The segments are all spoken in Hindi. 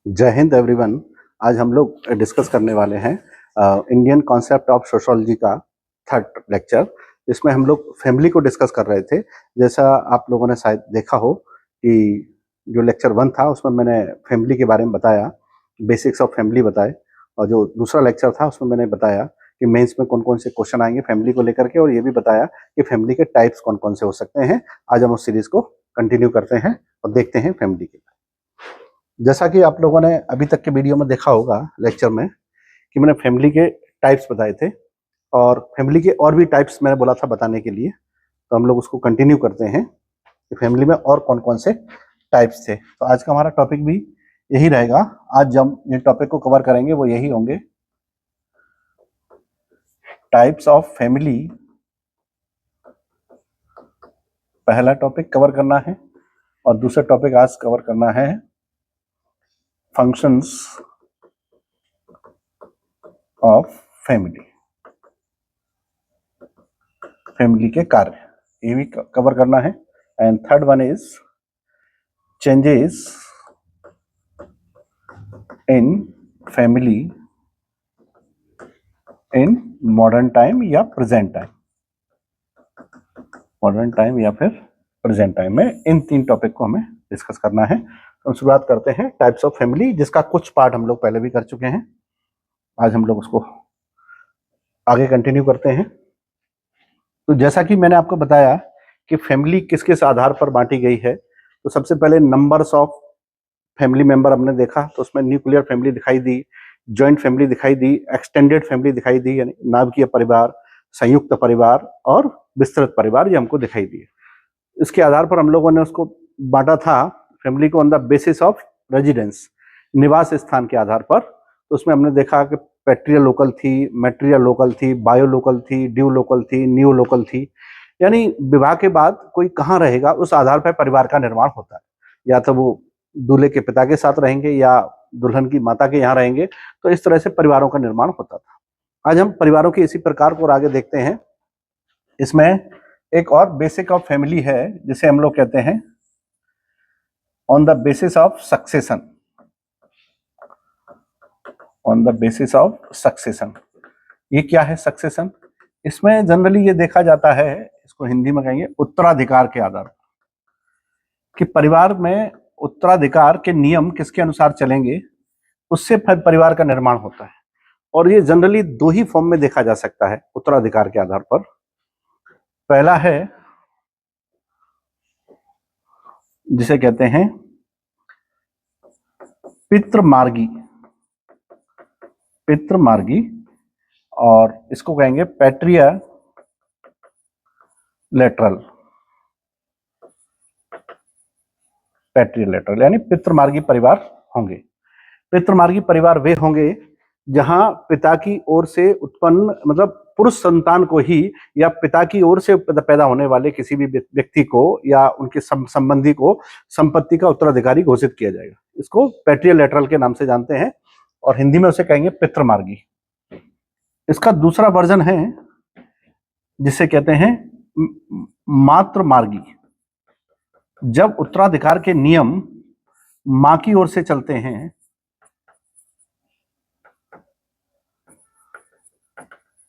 जय हिंद एवरीवन। आज हम लोग डिस्कस करने वाले हैं इंडियन कॉन्सेप्ट ऑफ सोशोलॉजी का थर्ड लेक्चर। इसमें हम लोग फैमिली को डिस्कस कर रहे थे। जैसा आप लोगों ने शायद देखा हो कि जो लेक्चर 1 था उसमें मैंने फैमिली के बारे में बताया, बेसिक्स ऑफ फैमिली बताए, और जो दूसरा लेक्चर था उसमें मैंने बताया कि मेंस में कौन कौन से क्वेश्चन आएंगे फैमिली को लेकर के, और ये भी बताया कि फैमिली के टाइप्स कौन कौन से हो सकते हैं। आज हम उस सीरीज को कंटिन्यू करते हैं और देखते हैं फैमिली के। जैसा कि आप लोगों ने अभी तक के वीडियो में देखा होगा लेक्चर में कि मैंने फैमिली के टाइप्स बताए थे, और फैमिली के और भी टाइप्स मैंने बोला था बताने के लिए। तो हम लोग उसको कंटिन्यू करते हैं कि फैमिली में और कौन कौन से टाइप्स थे। तो आज का हमारा टॉपिक भी यही रहेगा। आज जब ये टॉपिक को कवर करेंगे वो यही होंगे, टाइप्स ऑफ फैमिली। पहला टॉपिक कवर करना है, और दूसरा टॉपिक आज कवर करना है फंक्शंस ऑफ फैमिली, फैमिली के कार्य, ये भी कवर करना है। And third one is changes in family in modern time या प्रेजेंट टाइम, मॉडर्न टाइम या फिर प्रेजेंट टाइम में इन 3 टॉपिक को हमें डिस्कस करना है। तो हम शुरुआत करते हैं टाइप्स ऑफ फैमिली, जिसका कुछ पार्ट हम लोग पहले भी कर चुके हैं। आज हम लोग उसको आगे कंटिन्यू करते हैं। तो जैसा कि मैंने आपको बताया कि फैमिली किस किस आधार पर बांटी गई है, तो सबसे पहले नंबर्स ऑफ फैमिली मेंबर हमने देखा, तो उसमें न्यूक्लियर फैमिली दिखाई दी, जॉइंट फैमिली दिखाई दी, एक्सटेंडेड फैमिली दिखाई दी, यानी नाभिकीय परिवार, संयुक्त परिवार और विस्तृत परिवार, ये हमको दिखाई दिए। इसके आधार पर हम लोगों ने उसको बांटा था फैमिली को on the basis of residence, निवास स्थान के आधार पर। तो उसमें हमने देखा कि पैट्रियल लोकल थी, मैट्रियल लोकल थी, बायो लोकल थी, ड्यू लोकल थी, न्यू लोकल थी। यानी विवाह के बाद कोई कहाँ रहेगा उस आधार पर परिवार का निर्माण होता है। या तो वो दूल्हे के पिता के साथ रहेंगे या दुल्हन की माता के यहाँ रहेंगे। तो इस तरह से परिवारों का निर्माण होता था। आज हम परिवारों की इसी प्रकार को और आगे देखते हैं। इसमें एक और बेसिक ऑफ फैमिली है जिसे हम लोग कहते हैं on the basis of succession, on the basis of succession. ये क्या है सक्सेशन? इसमें जनरली ये देखा जाता है, इसको हिंदी में कहेंगे उत्तराधिकार के आधार पर, कि परिवार में उत्तराधिकार के नियम किसके अनुसार चलेंगे, उससे परिवार का निर्माण होता है। और ये जनरली 2 ही फॉर्म में देखा जा सकता है उत्तराधिकार के आधार पर। पहला है जिसे कहते हैं पितृमार्गी, पितृमार्गी, और इसको कहेंगे पैट्रिया लेटरल, पैट्रियलेटरल, यानी पितृमार्गी परिवार होंगे। पितृमार्गी परिवार वे होंगे जहां पिता की ओर से उत्पन्न, मतलब पुरुष संतान को ही या पिता की ओर से पैदा होने वाले किसी भी व्यक्ति को या उनके संबंधी को संपत्ति का उत्तराधिकारी घोषित किया जाएगा। इसको पैट्रियलेटरल के नाम से जानते हैं, और हिंदी में उसे कहेंगे पितृमार्गी। इसका दूसरा वर्जन है जिसे कहते हैं मातृमार्गी। जब उत्तराधिकार के नियम मां की ओर से चलते हैं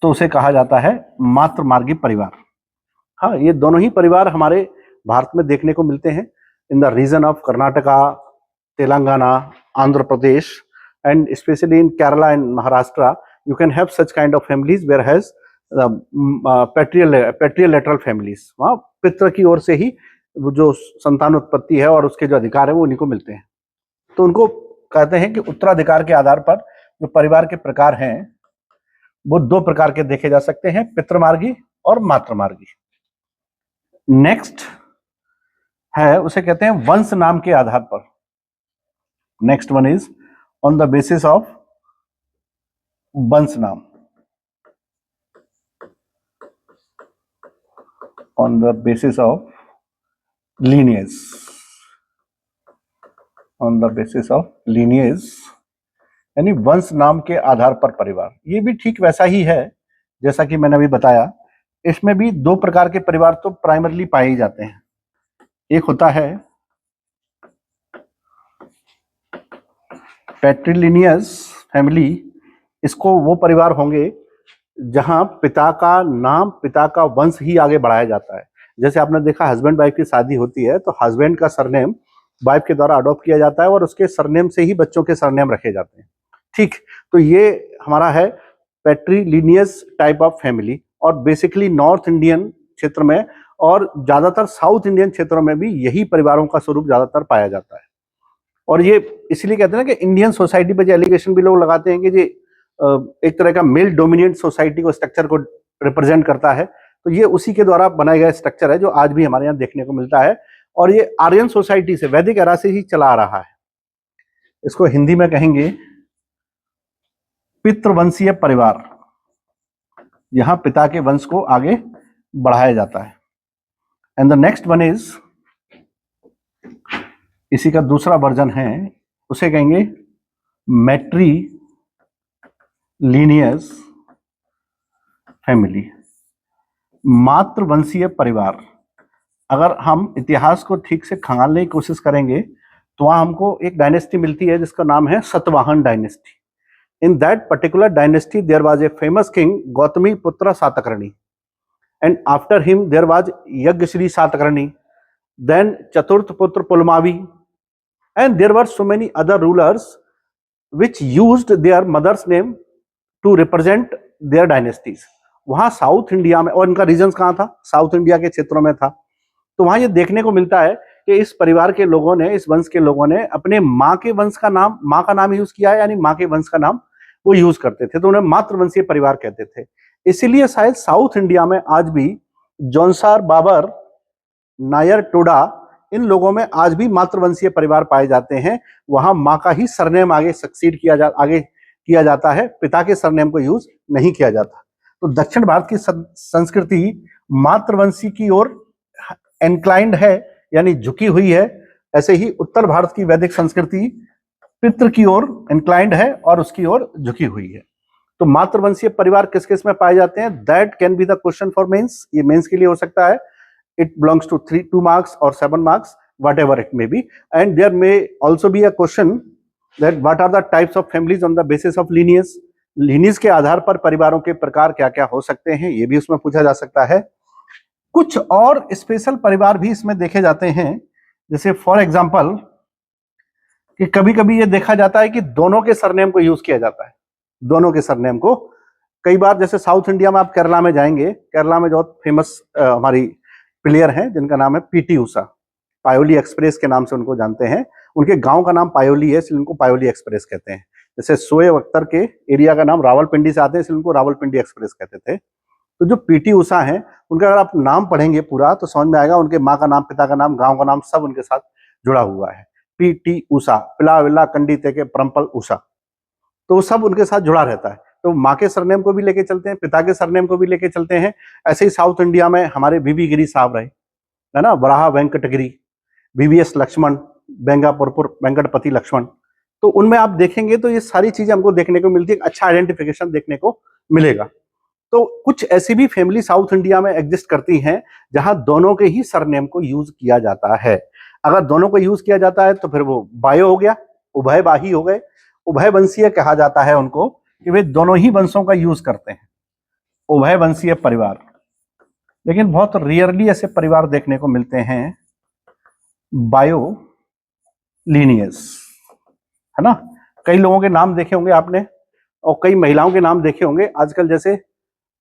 तो उसे कहा जाता है मातृमार्गी परिवार। हाँ, ये दोनों ही परिवार हमारे भारत में देखने को मिलते हैं in the region of Karnataka, Telangana, Andhra Pradesh, and specially in Kerala and Maharashtra you can have such kind of families where has patrilateral families. वहाँ पितृ की ओर से ही जो संतान उत्पत्ति है और उसके जो अधिकार है वो उन्हीं को मिलते हैं। तो उनको कहते हैं कि उत्तराधिकार के आधार पर जो परिवार के प्रकार हैं वो 2 प्रकार के देखे जा सकते हैं, पितृमार्गी और मातृमार्गी। नेक्स्ट है उसे कहते हैं वंश नाम के आधार पर। Next one is on the basis of वंश नाम, on the basis of lineage, on the basis of lineage, यानी वंश नाम के आधार पर परिवार। ये भी ठीक वैसा ही है जैसा कि मैंने अभी बताया। इसमें भी 2 प्रकार के परिवार तो प्राइमरली पाए ही जाते हैं। एक होता है पैट्रिलिनियस फैमिली, इसको वो परिवार होंगे जहां पिता का नाम, पिता का वंश ही आगे बढ़ाया जाता है। जैसे आपने देखा हस्बैंड वाइफ की शादी होती है तो हस्बैंड का सरनेम वाइफ के द्वारा अडॉप्ट किया जाता है और उसके सरनेम से ही बच्चों के सरनेम रखे जाते हैं। ठीक, तो ये हमारा है पैट्रिलिनियस टाइप ऑफ फैमिली, और बेसिकली नॉर्थ इंडियन क्षेत्र में और ज्यादातर साउथ इंडियन क्षेत्रों में भी यही परिवारों का स्वरूप ज्यादातर पाया जाता है। और ये इसलिए कहते हैं ना कि इंडियन सोसाइटी पे जो एलिगेशन भी लोग लगाते हैं कि ये एक तरह का मेल डोमिनेंट सोसाइटी को, स्ट्रक्चर को रिप्रेजेंट करता है, तो ये उसी के द्वारा बनाया गया स्ट्रक्चर है जो आज भी हमारे यहाँ देखने को मिलता है, और ये आर्यन सोसाइटी से, वैदिक एरा से ही चला आ रहा है। इसको हिंदी में कहेंगे पितृवंशीय परिवार, यहां पिता के वंश को आगे बढ़ाया जाता है। And the next one is, इसी का दूसरा वर्जन है, उसे कहेंगे मैट्रिलिनियस फैमिली, मातृवंशीय परिवार। अगर हम इतिहास को ठीक से खंगालने की कोशिश करेंगे तो वहां हमको एक डायनेस्टी मिलती है जिसका नाम है Satavahana dynasty. In that particular dynasty there was a famous king Gautamiputra Satakarni, and after him there was Yajnashri Satakarni, then चतुर्थ पुत्र Pulamavi, and there were so many other rulers which used their mother's name to represent their dynasties। वहां साउथ इंडिया में, और इनका रीजन्स कहां था, साउथ इंडिया के क्षेत्रों में था, तो वहां ये देखने को मिलता है कि इस परिवार के लोगों ने, इस वंश के लोगों ने अपने माँ के वंश का नाम, माँ का नाम यूज किया है, यानी माँ के वंश का नाम वो यूज करते थे, तो उन्हें मातृवंशीय परिवार कहते थे। इसीलिए शायद साउथ इंडिया में आज भी जौनसार, बाबर, नायर, टोडा, इन लोगों में आज भी मातृवंशीय परिवार पाए जाते हैं। वहां माँ का ही सरनेम आगे सक्सीड आगे किया जाता है, पिता के सरनेम को यूज नहीं किया जाता। तो दक्षिण भारत की संस्कृति मातृवंशी की ओर इंक्लाइंड है, यानी झुकी हुई है। ऐसे ही उत्तर भारत की वैदिक संस्कृति पितृ की ओर इंक्लाइंड है और उसकी ओर झुकी हुई है। तो मातृवंशीय परिवार किस किस में पाए जाते हैं, that can be the question for mains. ये मेंस के लिए हो सकता है। It belongs to 2 marks or 7 marks, whatever it may be. And there may also be a question that what are the types of families on the basis of lineage। lineage के आधार पर परिवारों के प्रकार क्या क्या हो सकते हैं, ये भी उसमें पूछा जा सकता है। कुछ और स्पेशल परिवार भी इसमें देखे जाते हैं, जैसे फॉर एग्जाम्पल कि कभी कभी ये देखा जाता है कि दोनों के सरनेम को यूज किया जाता है, दोनों के सरनेम को। कई बार जैसे साउथ इंडिया में आप केरला में जाएंगे, केरला में जो फेमस हमारी प्लेयर हैं जिनका नाम है पीटी उषा, पायोली एक्सप्रेस के नाम से उनको जानते हैं। उनके गांव का नाम पायोली है, इसलिए उनको पायोली एक्सप्रेस कहते हैं। जैसे शोएब अख्तर के एरिया का नाम रावलपिंडी से आते हैं, इसलिए उनको रावलपिंडी एक्सप्रेस कहते थे। तो जो पीटी उषा हैं, उनका अगर आप नाम पढ़ेंगे पूरा तो समझ में आएगा, उनके माँ का नाम, पिता का नाम, गाँव का नाम सब उनके साथ जुड़ा हुआ है। पीटी उषा, पिला विला कंडी तेके परम्पल उषा, तो वो सब उनके साथ जुड़ा रहता है। तो माँ के सरनेम को भी लेके चलते हैं, पिता के सरनेम को भी लेके चलते हैं। ऐसे ही साउथ इंडिया में हमारे बीबी गिरी साहब रहे, है ना, वराह वेंकटगिरी, बीवीएस लक्ष्मण, बेंगापुरपुर वेंकटपति लक्ष्मण। तो उनमें आप देखेंगे तो ये सारी चीजें हमको देखने को मिलती है, अच्छा आइडेंटिफिकेशन देखने को मिलेगा। तो कुछ ऐसी भी फैमिली साउथ इंडिया में एग्जिस्ट करती हैं जहां दोनों के ही सरनेम को यूज किया जाता है। अगर दोनों को यूज किया जाता है तो फिर वो बायो हो गया, उभयवाही हो गए, उभयवंशीय कहा जाता है उनको, कि वे दोनों ही वंशों का यूज करते हैं, उभयवंशीय परिवार। लेकिन बहुत रेयरली ऐसे परिवार देखने को मिलते हैं बायो लीनियस, है ना। कई लोगों के नाम देखे होंगे आपने, और कई महिलाओं के नाम देखे होंगे। आजकल जैसे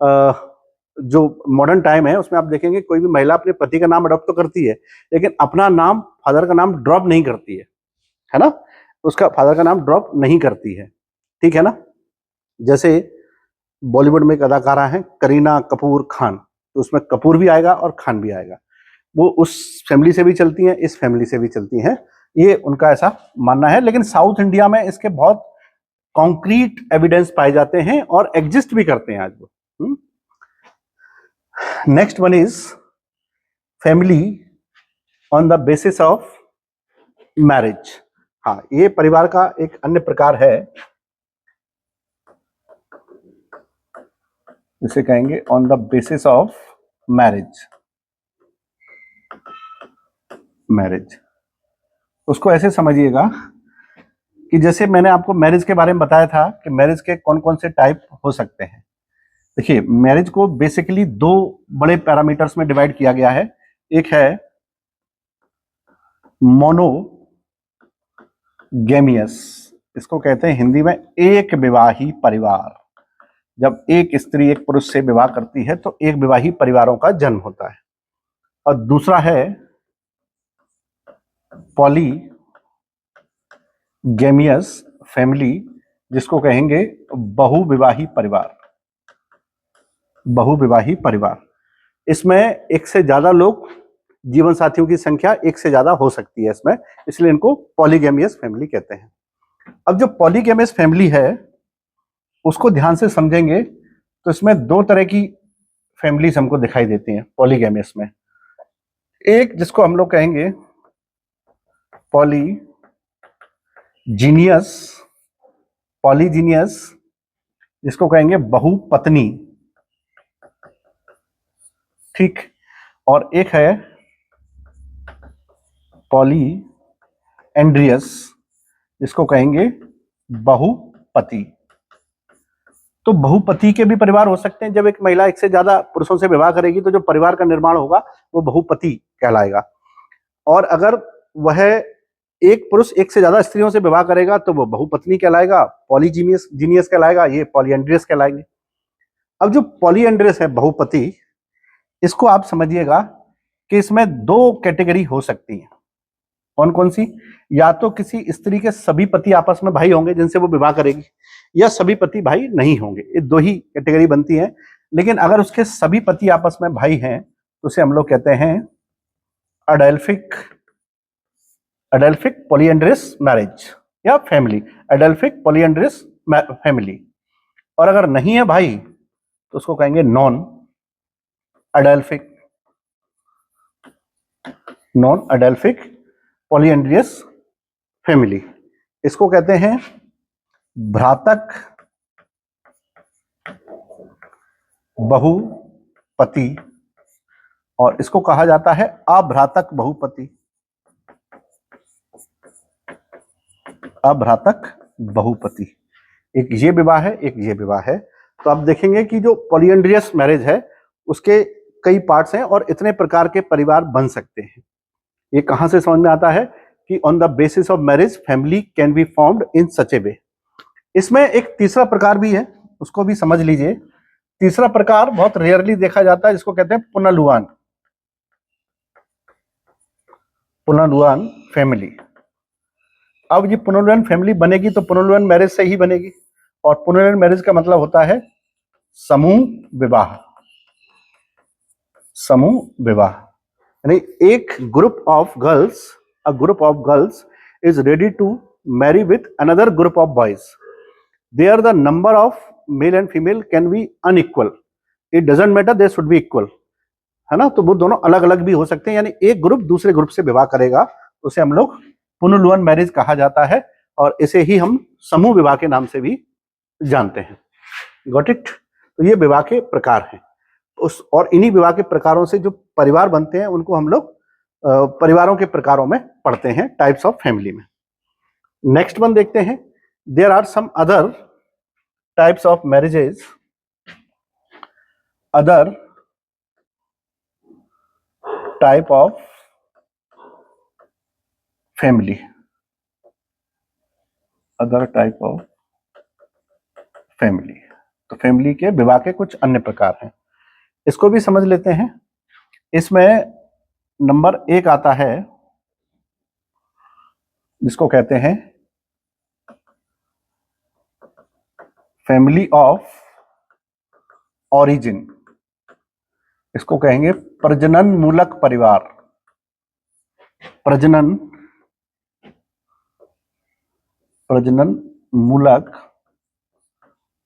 जो मॉडर्न टाइम है उसमें आप देखेंगे कोई भी महिला अपने पति का नाम अडॉप्ट तो करती है, लेकिन अपना नाम, फादर का नाम ड्रॉप नहीं करती है ना, उसका फादर का नाम ड्रॉप नहीं करती है, ठीक है ना। जैसे बॉलीवुड में एक अदाकारा है करीना कपूर खान, तो उसमें कपूर भी आएगा और खान भी आएगा। वो उस फैमिली से भी चलती हैं, इस फैमिली से भी चलती हैं, ये उनका ऐसा मानना है। लेकिन साउथ इंडिया में इसके बहुत कॉन्क्रीट एविडेंस पाए जाते हैं और एग्जिस्ट भी करते हैं आज वो। Next one is family on the basis of marriage. हाँ, ये परिवार का एक अन्य प्रकार है, जिसे कहेंगे on the basis of marriage. Marriage उसको ऐसे समझिएगा कि जैसे मैंने आपको मैरिज के बारे में बताया था कि मैरिज के कौन कौन से टाइप हो सकते हैं। देखिए, मैरिज को बेसिकली दो बड़े पैरामीटर्स में डिवाइड किया गया है। एक है मोनोगैमियस, इसको कहते हैं हिंदी में एक विवाही परिवार। जब एक स्त्री एक पुरुष से विवाह करती है तो एक विवाही परिवारों का जन्म होता है। और दूसरा है पॉलीगैमियस फैमिली, जिसको कहेंगे बहुविवाही परिवार। बहुविवाही परिवार, इसमें एक से ज्यादा लोग, जीवन साथियों की संख्या एक से ज्यादा हो सकती है इसमें, इसलिए इनको पॉलीगैमियस फैमिली कहते हैं। अब जो पॉलीगैमियस फैमिली है उसको ध्यान से समझेंगे तो इसमें दो तरह की फैमिलीज हमको दिखाई देती हैं पॉलीगैमियस में। एक जिसको हम लोग कहेंगे पॉलीजीनियस, जिसको कहेंगे बहुपत्नी, ठीक। और एक है पॉलीएंड्रियस, जिसको कहेंगे बहुपति। तो बहुपति के भी परिवार हो सकते हैं। जब एक महिला एक से ज्यादा पुरुषों से विवाह करेगी तो जो परिवार का निर्माण होगा वो बहुपति कहलाएगा। और अगर वह एक पुरुष एक से ज्यादा स्त्रियों से विवाह करेगा तो वो बहुपत्नी कहलाएगा, पॉलीजीनियस कहलाएगा, ये पॉलीएंड्रियस कहलाएंगे। अब जो पॉलीएंड्रियस है बहुपति, इसको आप समझिएगा कि इसमें दो कैटेगरी हो सकती है। कौन कौन सी? या तो किसी स्त्री के सभी पति आपस में भाई होंगे जिनसे वो विवाह करेगी, या सभी पति भाई नहीं होंगे। ये दो ही कैटेगरी बनती है। लेकिन अगर उसके सभी पति आपस में भाई हैं तो उसे हम लोग कहते हैं अडेल्फिक पॉलीएंड्रियस मैरिज या फैमिली, अडेल्फिक पॉलीएंड्रियस फैमिली। और अगर नहीं है भाई तो उसको कहेंगे नॉन अडेल्फिक पॉलीएंड्रियस फैमिली। इसको कहते हैं भ्रातक बहुपति, और इसको कहा जाता है अभ्रातक बहुपति। अभ्रातक बहुपति, एक ये विवाह है, एक ये विवाह है। तो आप देखेंगे कि जो पॉलीएंड्रियस मैरिज है उसके कई पार्ट्स हैं और इतने प्रकार के परिवार बन सकते हैं। ये कहां से समझ में आता है कि on the basis of marriage family can be formed in such a way. इसमें एक तीसरा प्रकार भी है, उसको भी समझ लीजिए। तीसरा प्रकार बहुत रेयरली देखा जाता है, जिसको कहते हैं पुनर्लुआन फैमिली। अब ये पुनर्लुआन फैमिली बनेगी तो पुनर्लुआन मैरिज से ही बनेगी, और पुनर्लुआन मैरिज का मतलब होता है समूह विवाह। समूह विवाह यानी एक group of girls is ready to marry with another group of boys. There the number of male and female can be unequal, it doesn't matter, they should be equal, है ना। तो वो दोनों अलग अलग भी हो सकते हैं, यानी एक ग्रुप दूसरे ग्रुप से विवाह करेगा, उसे हम लोग पुनर्लुआन मैरिज कहा जाता है, और इसे ही हम समूह विवाह के नाम से भी जानते हैं। Got it? तो ये विवाह के प्रकार हैं। और इन्हीं विवाह के प्रकारों से जो परिवार बनते हैं उनको हम लोग परिवारों के प्रकारों में पढ़ते हैं, टाइप्स ऑफ फैमिली में। नेक्स्ट वन देखते हैं, there are some other types of marriages, other type of family, other type of family. तो फैमिली के विवाह के कुछ अन्य प्रकार हैं, इसको भी समझ लेते हैं। इसमें नंबर 1 आता है जिसको कहते हैं फैमिली ऑफ ऑरिजिन, इसको कहेंगे प्रजनन मूलक परिवार। प्रजनन मूलक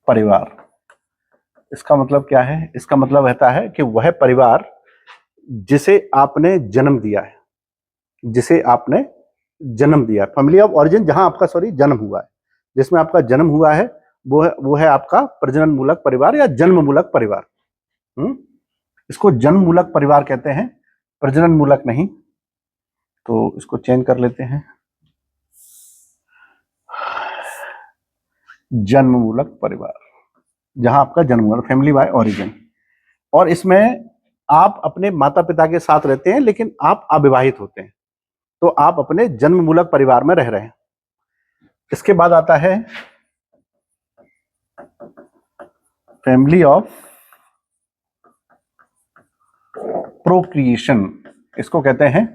परिवार, इसका मतलब क्या है? इसका मतलब रहता है कि वह परिवार जिसे आपने जन्म दिया है, जिसे आपने जन्म दिया, फैमिली ऑफ ऑरिजिन जहां आपका जन्म हुआ है, जिसमें आपका जन्म हुआ है, वो है आपका प्रजनन मूलक परिवार या जन्म मूलक परिवार। इसको जन्म मूलक परिवार कहते हैं, प्रजनन मूलक नहीं। तो इसको चेंज कर लेते हैं। जन्ममूलक परिवार, जहां आपका जन्म हुआ, फैमिली बाय ओरिजिन। और इसमें आप अपने माता पिता के साथ रहते हैं लेकिन आप अविवाहित होते हैं, तो आप अपने जन्ममूलक परिवार में रह रहे हैं। इसके बाद आता है फैमिली ऑफ प्रोक्रिएशन, इसको कहते हैं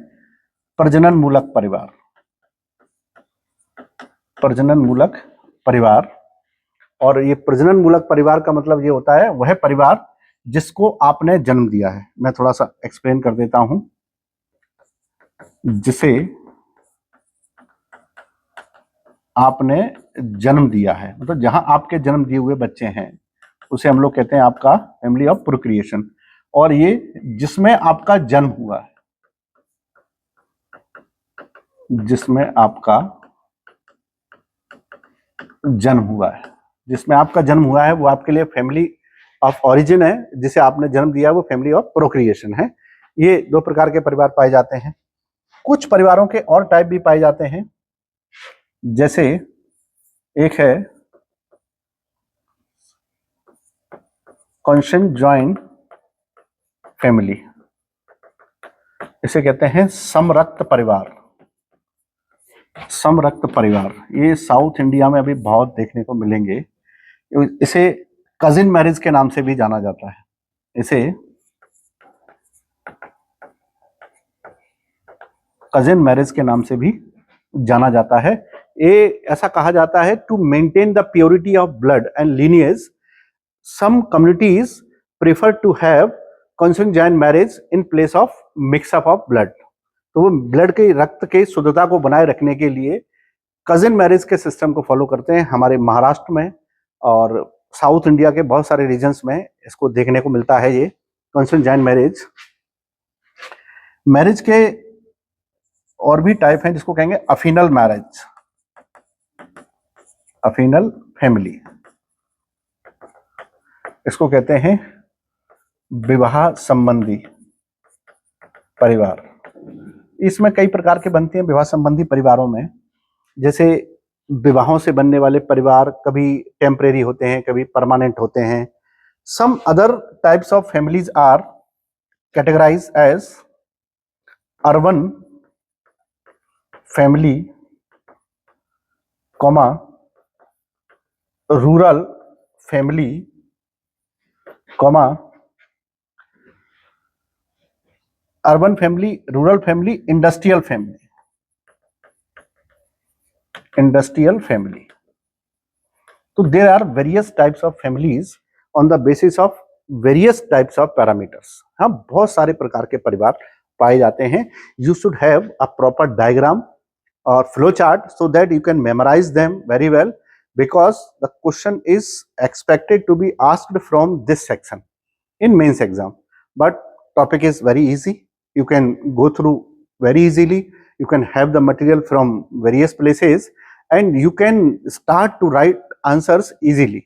प्रजनन मूलक परिवार। प्रजनन मूलक परिवार, और ये प्रजनन मूलक परिवार का मतलब ये होता है वह परिवार जिसको आपने जन्म दिया है। मैं थोड़ा सा एक्सप्लेन कर देता हूं। जिसे आपने जन्म दिया है, मतलब जहां आपके जन्म दिए हुए बच्चे हैं, उसे हम लोग कहते हैं आपका फैमिली ऑफ प्रोक्रिएशन। और ये जिसमें आपका जन्म हुआ है, जिसमें आपका जन्म हुआ है, जिसमें आपका जन्म हुआ है, वो आपके लिए फैमिली ऑफ ओरिजिन है। जिसे आपने जन्म दिया है वो फैमिली ऑफ प्रोक्रिएशन है। ये दो प्रकार के परिवार पाए जाते हैं। कुछ परिवारों के और टाइप भी पाए जाते हैं, जैसे एक है कॉन्संज्वाइंट फैमिली, इसे कहते हैं समरक्त परिवार। समरक्त परिवार ये साउथ इंडिया में अभी बहुत देखने को मिलेंगे। इसे कजिन मैरिज के नाम से भी जाना जाता है। इसे कजिन मैरिज के नाम से भी जाना जाता है। ये ऐसा कहा जाता है to maintain the purity of blood and lineage, some communities prefer to have consanguine marriage in place of mix up of blood. तो वो ब्लड के रक्त के शुद्धता को बनाए रखने के लिए कजिन मैरिज के सिस्टम को फॉलो करते हैं। हमारे महाराष्ट्र में और साउथ इंडिया के बहुत सारे रीजन्स में इसको देखने को मिलता है, ये कॉन्संज्वाइंट मैरिज। मैरिज के और भी टाइप हैं, जिसको कहेंगे अफिनल मैरिज, अफिनल फैमिली। इसको कहते हैं विवाह संबंधी परिवार। इसमें कई प्रकार के बनते हैं विवाह संबंधी परिवारों में। जैसे विवाहों से बनने वाले परिवार कभी टेम्परेरी होते हैं, कभी परमानेंट होते हैं। Some other types of families are categorized as urban family, comma rural family, comma urban family, rural family, industrial family, industrial family. तो there are various types of families on the basis of various types of parameters. हाँ, बहुत सारे प्रकार के परिवार पाए जाते हैं। You should have a proper diagram or flow chart so that you can memorize them very well, because the question is expected to be asked from this section in mains exam. But topic is very easy, you can go through very easily, you can have the material from various places and you can start to write answers easily.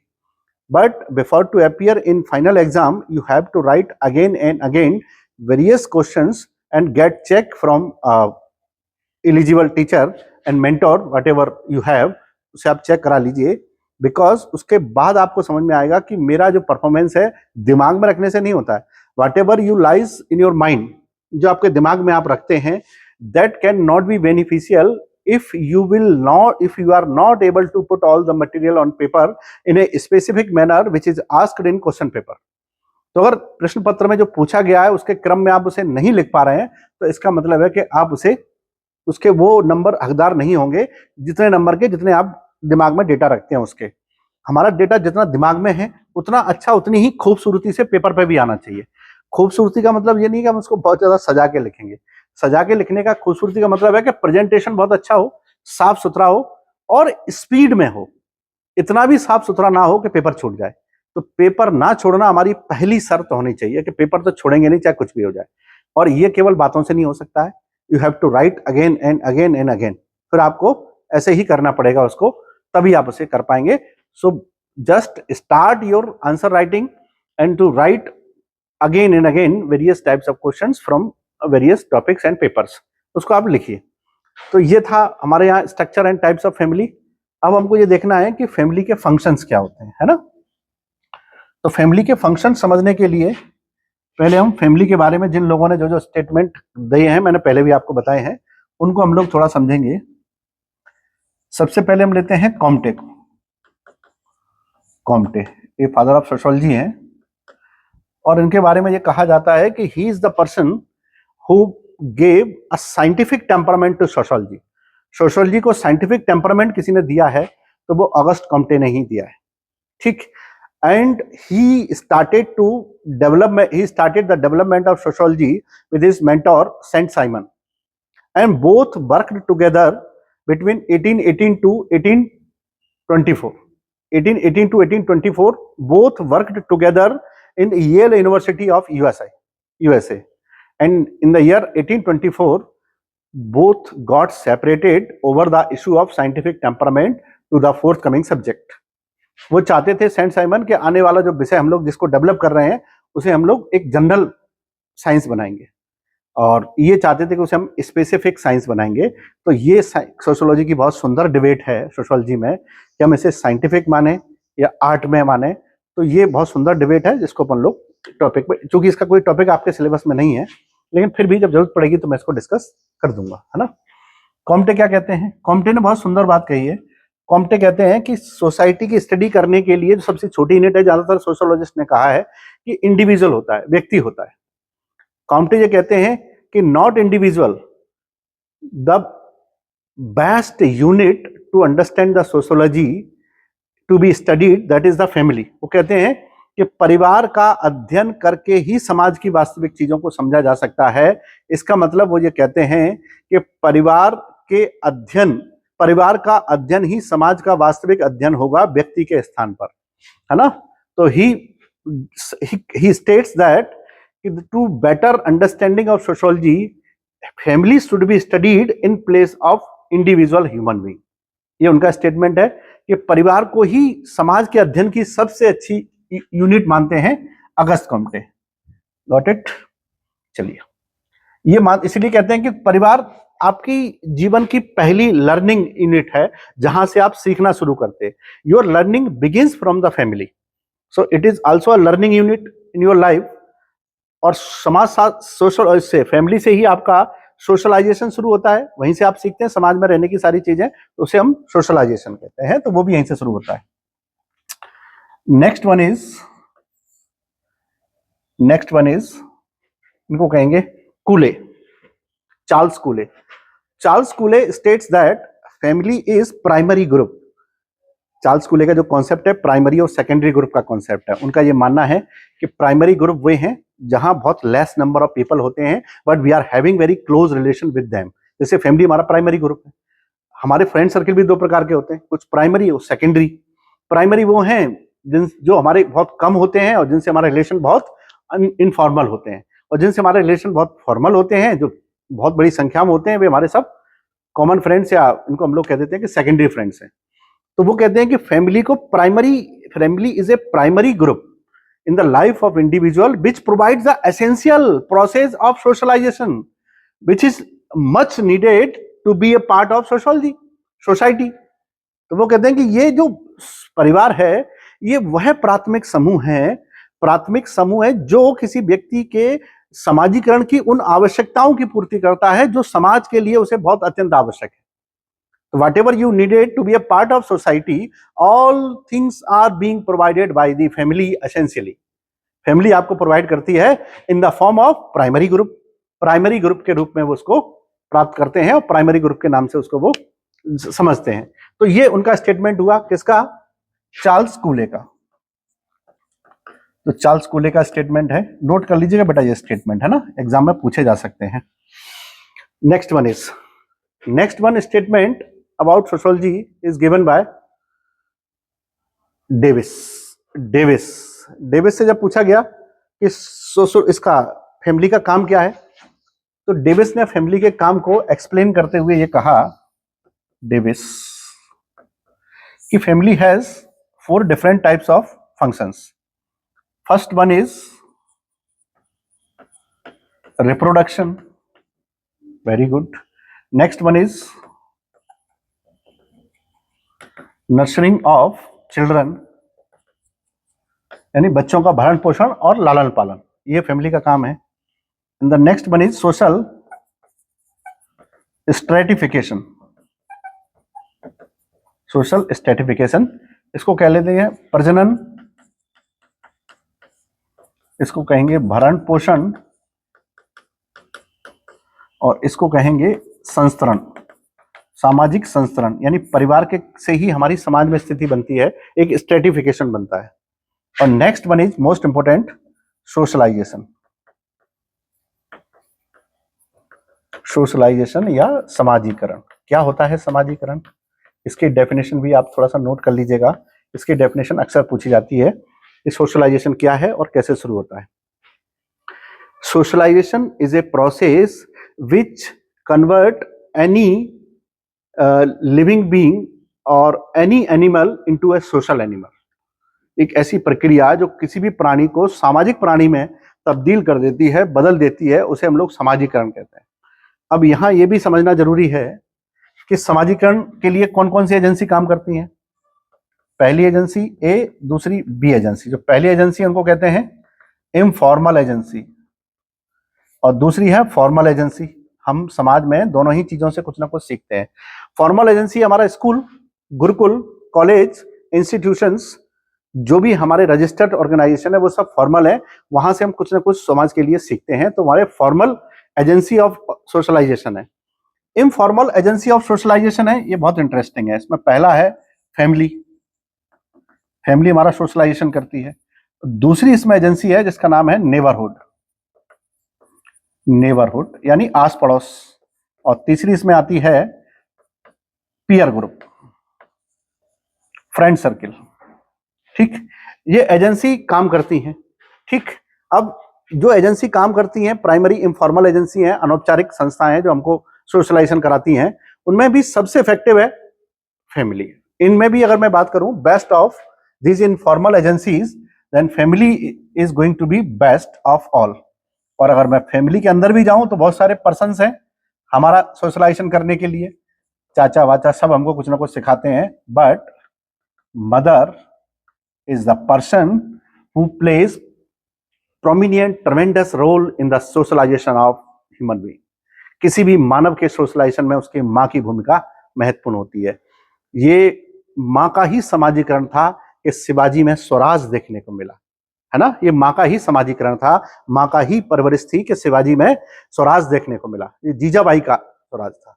But before to appear in final exam, you have to write again and again various questions and get check from eligible teacher and mentor what ever you have, उसे आप चेक करा लीजिए। बिकॉज उसके बाद आपको समझ में आएगा कि मेरा जो परफॉर्मेंस है दिमाग में रखने से नहीं होता है। What ever you lies in your mind, जो आपके दिमाग में आप रखते हैं, that can not be beneficial if you are not able to put all the material on paper in a specific manner which is asked in question paper. तो अगर प्रश्न पत्र में जो पूछा गया है उसके क्रम में आप उसे नहीं लिख पा रहे हैं, तो इसका मतलब है कि आप उसके वो नंबर हकदार नहीं होंगे जितने नंबर के जितने आप दिमाग में डेटा रखते हैं उसके। हमारा डेटा जितना दिमाग में है उतना अच्छा, उतनी ही खूबसूरती से पेपर पे भी आना चाहिए। खूबसूरती का मतलब ये नहीं कि हम उसको बहुत ज्यादा सजा के लिखेंगे। सजा के लिखने का खूबसूरती का मतलब है कि प्रेजेंटेशन बहुत अच्छा हो, साफ सुथरा हो और स्पीड में हो। इतना भी साफ सुथरा ना हो कि पेपर छूट जाए। तो पेपर ना छोड़ना हमारी पहली शर्त होनी चाहिए कि पेपर तो छोड़ेंगे नहीं, चाहे कुछ भी हो जाए। और ये केवल बातों से नहीं हो सकता है, you have to write again and again and again. फिर आपको ऐसे ही करना पड़ेगा उसको, तभी आप उसे कर पाएंगे। So just start your answer writing and to write again and again various types of questions from various topics and papers, उसको आप लिखिए। तो ये था हमारे यहाँ structure and types of family. अब हमको ये देखना है कि फैमिली के फंक्शंस क्या होते हैं, है ना। तो फैमिली के फंक्शन समझने के लिए पहले हम फैमिली के बारे में जिन लोगों ने जो जो स्टेटमेंट दिए हैं, मैंने पहले भी आपको बताए हैं, उनको हम लोग थोड़ा समझेंगे। सबसे पहले हम लेते हैं कॉम्टे को। कॉम्टे ये फादर ऑफ सोशियोलॉजी हैं, और इनके बारे में ये कहा जाता है कि he is the person who gave a scientific temperament to sociology. Sociology को साइंटिफिक टेम्परामेंट किसी ने दिया है तो वो ऑगस्ट कॉम्टे ने ही दिया है, ठीक। And he started the development of sociology with his mentor Saint Simon, and both worked together between 1818 to 1824. 1818 to 1824, both worked together in Yale University of USA. And in the year 1824, both got separated over the issue of scientific temperament to the forthcoming subject. वो चाहते थे सेंट साइमन के आने वाला जो विषय हम लोग जिसको डेवलप कर रहे हैं उसे हम लोग एक जनरल साइंस बनाएंगे, और ये चाहते थे कि उसे हम स्पेसिफिक साइंस बनाएंगे। तो ये सोशियोलॉजी की बहुत सुंदर डिबेट है सोशियोलॉजी में कि हम इसे साइंटिफिक माने या आर्ट में माने। तो ये बहुत सुंदर डिबेट है जिसको अपन लोग टॉपिक में, चूंकि इसका कोई टॉपिक आपके सिलेबस में नहीं है, लेकिन फिर भी जब जरूरत पड़ेगी तो मैं इसको डिस्कस कर दूंगा, है ना। कॉम्टे क्या कहते हैं? कॉम्टे ने बहुत सुंदर बात कही है। कॉम्टे कहते हैं कि सोसाइटी की स्टडी करने के लिए जो सबसे छोटी यूनिट है, ज्यादातर सोशियोलॉजिस्ट ने कहा है कि इंडिविजुअल होता है, व्यक्ति होता है। कॉम्टे ये कहते हैं कि not individual, the best unit to understand the sociology to be studied, that is the family. वो कहते हैं कि परिवार का अध्ययन करके ही समाज की वास्तविक चीजों को समझा जा सकता है। इसका मतलब वो ये कहते हैं कि परिवार का अध्ययन ही समाज का वास्तविक अध्ययन होगा व्यक्ति के स्थान पर, है ना। तो he states that to better understanding of sociology, family should be studied in place of individual human being. ये उनका स्टेटमेंट है कि परिवार को ही समाज के अध्ययन की सबसे अच्छी यूनिट मानते हैं अगस्त कॉम्टे। Got it? चलिए, ये इसलिए कहते हैं कि परिवार आपकी जीवन की पहली लर्निंग यूनिट है जहां से आप सीखना शुरू करते हैं। Your learning begins from the family, so it is also a learning unit in your life. और समाज सोशल से, फैमिली से ही आपका सोशलाइजेशन शुरू होता है, वहीं से आप सीखते हैं समाज में रहने की सारी चीजें, तो उसे हम सोशलाइजेशन कहते हैं। तो वो भी यहीं से शुरू होता है। नेक्स्ट वन इज इनको कहेंगे Cooley, Charles Cooley. Charles Cooley states that family is primary group. Charles Cooley का जो कॉन्सेप्ट है प्राइमरी और सेकेंडरी ग्रुप का कॉन्सेप्ट है। उनका ये मानना है कि प्राइमरी ग्रुप वे हैं जहां बहुत लेस नंबर ऑफ पीपल होते हैं but we are having very close relation with them. जैसे फैमिली हमारा प्राइमरी ग्रुप है। हमारे फ्रेंड सर्किल भी दो प्रकार के होते हैं, कुछ प्राइमरी और सेकेंडरी। प्राइमरी वो हैं जो हमारे बहुत कम होते हैं और जिनसे हमारे रिलेशन बहुत इनफॉर्मल होते हैं, और जिनसे हमारे रिलेशन बहुत फॉर्मल होते हैं, जो बहुत बड़ी संख्या में होते हैं, वे हमारे सब कॉमन फ्रेंड्स या इनको हम लोग कह देते हैं कि सेकेंडरी फ्रेंड्स हैं। तो वो कहते हैं कि family is A primary group in the life of individual which provides the essential process of socialization which is much needed to be a part of society। तो वो कहते हैं कि ये जो परिवार है ये वह प्राथमिक समूह है जो किसी व्यक्ति के समाजीकरण की उन आवश्यकताओं की पूर्ति करता है जो समाज के लिए उसे बहुत अत्यंत आवश्यक है। Whatever you needed to be a part of society, all things are being provided by the family essentially। Family आपको प्रोवाइड करती है in the form of primary group. Primary group के रूप में वो उसको प्राप्त करते हैं और प्राइमरी ग्रुप के नाम से उसको वो समझते हैं। तो ये उनका स्टेटमेंट हुआ, किसका? चार्ल्स कूले का। तो चार्ल्स कूले का स्टेटमेंट है, नोट कर लीजिएगा बेटा, ये स्टेटमेंट है ना, एग्जाम में पूछे जा सकते हैं। Next one statement about sociology is given by Davis से जब पूछा गया कि इसका फैमिली का काम क्या है, तो डेविस ने फैमिली के काम को एक्सप्लेन करते हुए ये कहा, डेविस, कि family has 4 different types of functions. First one is reproduction, very good. Next one is nursing of children, यानी बच्चों का भरण पोषण और लालन पालन, ये फैमिली का काम है। The next one is social stratification. Social stratification, इसको कह लेते हैं प्रजनन, इसको कहेंगे भरण पोषण, और इसको कहेंगे संस्तरण, सामाजिक संस्तरण, यानी परिवार के से ही हमारी समाज में स्थिति बनती है, एक स्ट्रेटिफिकेशन बनता है। और next one is most important, socialization. Socialization या समाजीकरण। क्या होता है समाजीकरण? इसकी डेफिनेशन भी आप थोड़ा सा नोट कर लीजिएगा, इसकी डेफिनेशन अक्सर पूछी जाती है कि सोशलाइजेशन क्या है और कैसे शुरू होता है। Socialization is a process which convert any living being or any animal into a social animal। एक ऐसी प्रक्रिया जो किसी भी प्राणी को सामाजिक प्राणी में तब्दील कर देती है, बदल देती है, उसे हम लोग समाजीकरण कहते हैं। अब यहाँ ये भी समझना जरूरी है कि समाजीकरण के लिए कौन कौन सी एजेंसी काम करती हैं। पहली एजेंसी ए, दूसरी बी एजेंसी। जो पहली एजेंसी उनको कहते हैं इनफॉर्मल एजेंसी, और दूसरी है फॉर्मल एजेंसी। हम समाज में दोनों ही चीजों से कुछ ना कुछ सीखते हैं। फॉर्मल एजेंसी हमारा स्कूल, गुरुकुल, कॉलेज, इंस्टीट्यूशंस, जो भी हमारे रजिस्टर्ड ऑर्गेनाइजेशन है वो सब फॉर्मल है, वहां से हम कुछ ना कुछ समाज के लिए सीखते हैं, तो हमारे फॉर्मल एजेंसी ऑफ सोशलाइजेशन है। इनफॉर्मल एजेंसी ऑफ सोशलाइजेशन है, ये बहुत इंटरेस्टिंग है। इसमें पहला है फैमिली, फैमिली हमारा सोशलाइजेशन करती है। दूसरी इसमें एजेंसी है जिसका नाम है नेबरहुड, नेबरहुड यानी आस पड़ोस, और तीसरी इसमें आती है पीयर ग्रुप, फ्रेंड सर्किल। ठीक, ये एजेंसी काम करती हैं। ठीक, अब जो एजेंसी काम करती हैं, प्राइमरी इनफॉर्मल एजेंसी हैं, अनौपचारिक संस्थाएं हैं जो हमको सोशलाइजेशन कराती हैं, उनमें भी सबसे इफेक्टिव है फैमिली। इनमें भी अगर मैं बात करूं best of these informal agencies, then family is going to be best of all. और अगर मैं फैमिली के अंदर भी जाऊं तो बहुत सारे पर्सन्स हैं हमारा सोशलाइजेशन करने के लिए, चाचा वाचा सब हमको कुछ ना कुछ सिखाते हैं, but mother is the person who plays prominent tremendous role in the socialization of human being। किसी भी मानव के सोशलाइजेशन में उसकी माँ की भूमिका महत्वपूर्ण होती है। ये माँ का ही समाजीकरण था कि शिवाजी में स्वराज देखने को मिला, है ना। ये माँ का ही समाजीकरण था, माँ का ही परवरिश थी कि शिवाजी में स्वराज देखने को मिला। ये जीजाबाई का स्वराज था।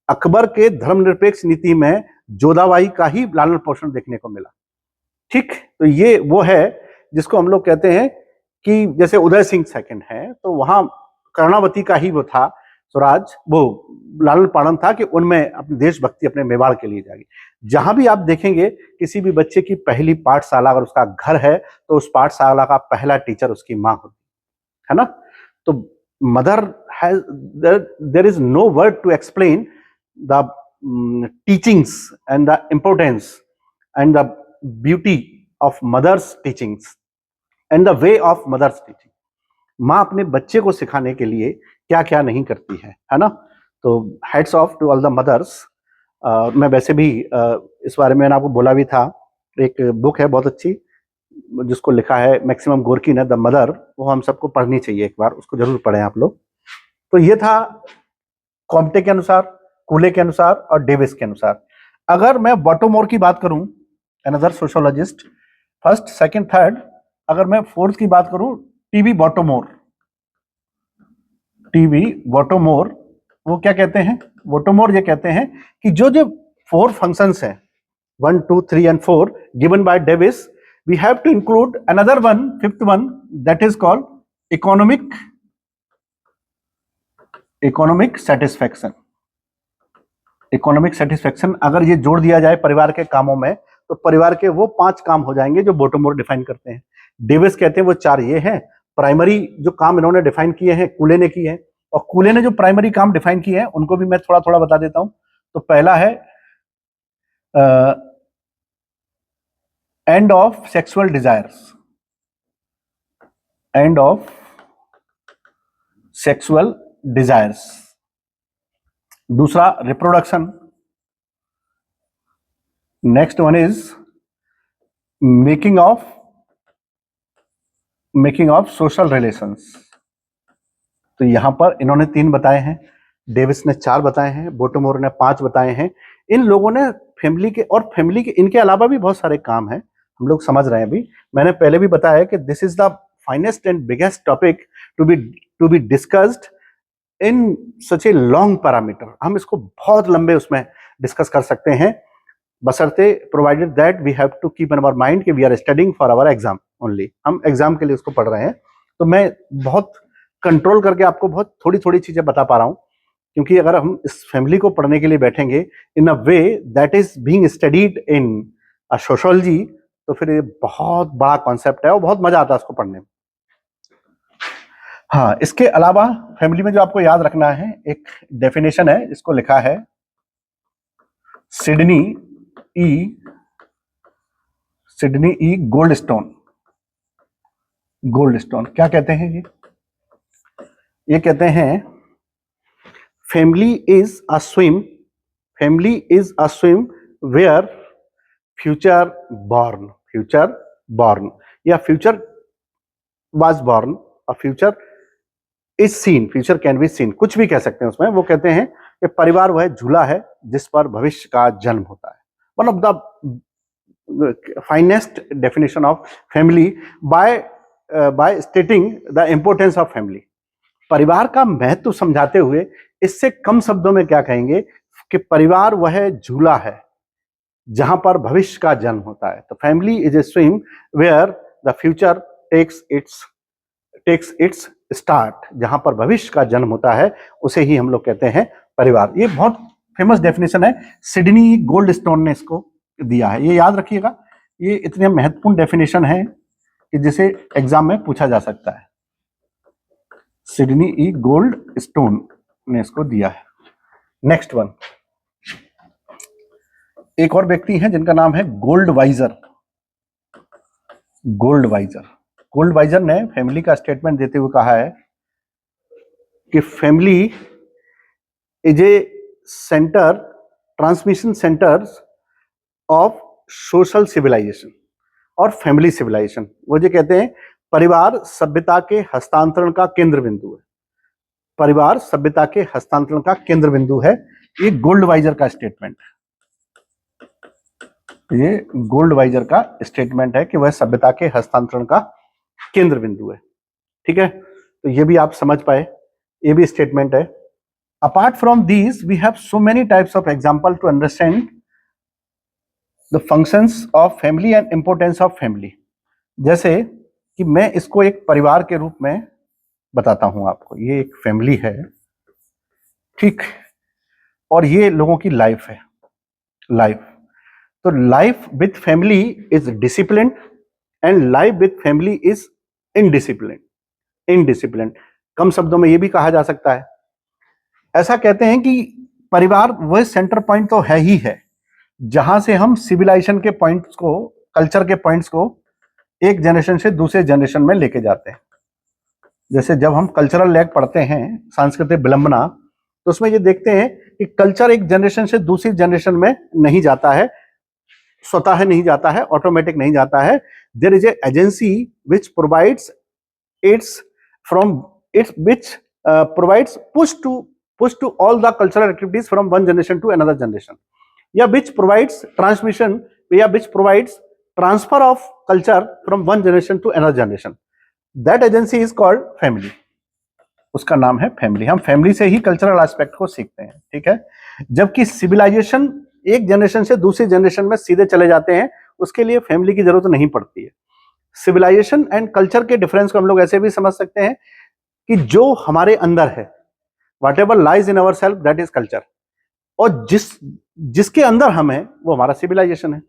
अकबर के धर्मनिरपेक्ष नीति में जोधाबाई का ही लालन पोषण देखने को मिला। ठीक, तो ये वो है जिसको हम लोग कहते हैं कि जैसे उदय सिंह सेकंड है तो वहां कर्णावती का ही वो था स्वराज, वो लालन पालन था कि उनमें अपनी देशभक्ति अपने मेवाड़ के लिए जागी। जहां भी आप देखेंगे किसी भी बच्चे की पहली पाठशाला अगर उसका घर है तो उस पाठशाला का पहला टीचर उसकी माँ होती है ना। तो mother has, there is no word to explain the teachings and the importance and the beauty of mother's teachings and the way of mother's teaching। माँ अपने बच्चे को सिखाने के लिए क्या क्या नहीं करती है ना। तो heads off to all the mothers. मैं वैसे भी इस बारे में मैंने आपको बोला भी था, एक बुक है बहुत अच्छी जिसको लिखा है मैक्सिमम गोर्की ने, द मदर, वो हम सबको पढ़नी चाहिए, एक बार उसको जरूर पढ़ें आप लोग। तो ये था कॉम्टे के अनुसार, कूले के अनुसार और डेविस के अनुसार। अगर मैं बॉटोमोर की बात करूं, another sociologist, first second third, अगर मैं फोर्थ की बात करूं टीवी बॉटोमोर, टीवी बॉटोमोर, वो क्या कहते हैं? बॉटोमोर ये कहते हैं कि जो जो 4 फंक्शंस हैं 1 2 3 and 4 given by Davis, we have to include another one, fifth one, that is called economic satisfaction। Economic satisfaction अगर ये जोड़ दिया जाए परिवार के कामों में तो परिवार के वो 5 काम हो जाएंगे जो बॉटोमोर डिफाइन करते हैं। डेविस कहते हैं वो 4 ये हैं। प्राइमरी जो काम इन्होंने डिफाइन किए हैं कूले ने किए हैं, और कूले ने जो प्राइमरी काम डिफाइन किए हैं उनको भी मैं थोड़ा थोड़ा बता देता हूं। तो पहला है end of sexual desires, end of sexual desires. दूसरा reproduction, next one is making of social relations. तो यहां पर इन्होंने 3 बताए हैं, डेविस ने 4 बताए हैं, बोटोमोर ने 5 बताए हैं। इन लोगों ने फैमिली के इनके अलावा भी बहुत सारे काम हैं, हम लोग समझ रहे हैं। अभी मैंने पहले भी बताया कि this is the finest and biggest topic to be discussed in such a long parameter. हम इसको बहुत लंबे उसमें डिस्कस कर सकते हैं, बशर्ते provided that we have to keep in our mind कि we are studying for our exam only, हम एग्जाम के लिए उसको पढ़ रहे हैं। तो मैं बहुत कंट्रोल करके आपको बहुत थोड़ी थोड़ी चीजें बता पा रहा हूं, क्योंकि अगर हम इस फैमिली को पढ़ने के लिए बैठेंगे in a way that is being studied in a sociology, तो फिर ये बहुत बड़ा कॉन्सेप्ट है और बहुत मजा आता है उसको पढ़ने में। हाँ, इसके अलावा फैमिली में जो आपको याद रखना है, एक डेफिनेशन है, इसको लिखा है सिडनी ई गोल्डस्टोन। क्या कहते हैं ये कहते हैं family is a swim where future born या फ्यूचर वाज बॉर्न और future is seen, future can be seen, कुछ भी कह सकते हैं उसमें। वो कहते हैं कि परिवार वह झूला है जिस पर भविष्य का जन्म होता है। One of the finest definition of family by stating the importance of family. परिवार का महत्व समझाते हुए इससे कम शब्दों में क्या कहेंगे कि परिवार वह झूला है जहां पर भविष्य का जन्म होता है। तो family is a swim where the future takes its start, जहां पर भविष्य का जन्म होता है उसे ही हम लोग कहते हैं परिवार। ये बहुत फेमस डेफिनेशन है, सिडनी गोल्डस्टोन ने इसको दिया है, ये याद रखिएगा। ये इतने महत्वपूर्ण डेफिनेशन है कि जिसे एग्जाम में पूछा जा सकता है। सिडनी ई गोल्डस्टोन ने इसको दिया है। नेक्स्ट वन, एक और व्यक्ति हैं जिनका नाम है गोल्डवाइजर ने फैमिली का स्टेटमेंट देते हुए कहा है कि family is a centre, transmission centres of social civilisation और फैमिली सिविलाइजेशन। वो जो कहते हैं परिवार सभ्यता के हस्तांतरण का केंद्र बिंदु है, परिवार सभ्यता के हस्तांतरण का केंद्र बिंदु है। ये गोल्डवाइजर का स्टेटमेंट है, ये गोल्डवाइजर का स्टेटमेंट है कि वह सभ्यता के हस्तांतरण का केंद्र बिंदु है। ठीक है, तो ये भी आप समझ पाए, ये भी स्टेटमेंट है। Apart from these we have so many types of example to understand the functions of family and importance of family. जैसे कि मैं इसको एक परिवार के रूप में बताता हूं आपको, ये एक फैमिली है, ठीक, और ये लोगों की लाइफ है, तो life with family is discipline and life with family is indiscipline. कम शब्दों में ये भी कहा जा सकता है, ऐसा कहते हैं कि परिवार वह सेंटर पॉइंट तो है ही है जहां से हम सिविलाइजेशन के पॉइंट्स को, कल्चर के पॉइंट्स को एक जनरेशन से दूसरे जनरेशन में लेके जाते हैं। जैसे जब हम कल्चरल लैग पढ़ते हैं, सांस्कृतिक विलंबना, तो उसमें ये देखते हैं कि कल्चर एक जनरेशन से दूसरी जनरेशन में नहीं जाता है, स्वतः नहीं जाता है, ऑटोमेटिक नहीं जाता है। There is a agency which provides push to all the cultural activities from one generation to another generation, या which provides transmission, या which provides transfer of culture from one generation to another generation. That agency is called family. उसका नाम है फैमिली। हम फैमिली से ही कल्चरल एस्पेक्ट को सीखते हैं, ठीक है। जबकि सिविलाइजेशन एक जनरेशन से दूसरी जनरेशन में सीधे चले जाते हैं, उसके लिए फैमिली की जरूरत नहीं पड़ती है। सिविलाइजेशन एंड कल्चर के डिफरेंस को हम लोग ऐसे भी समझ सकते हैं कि जो हमारे अंदर है, whatever lies in ourselves, that is culture, और जिसके अंदर हम हैं वो हमारा सिविलाइजेशन है।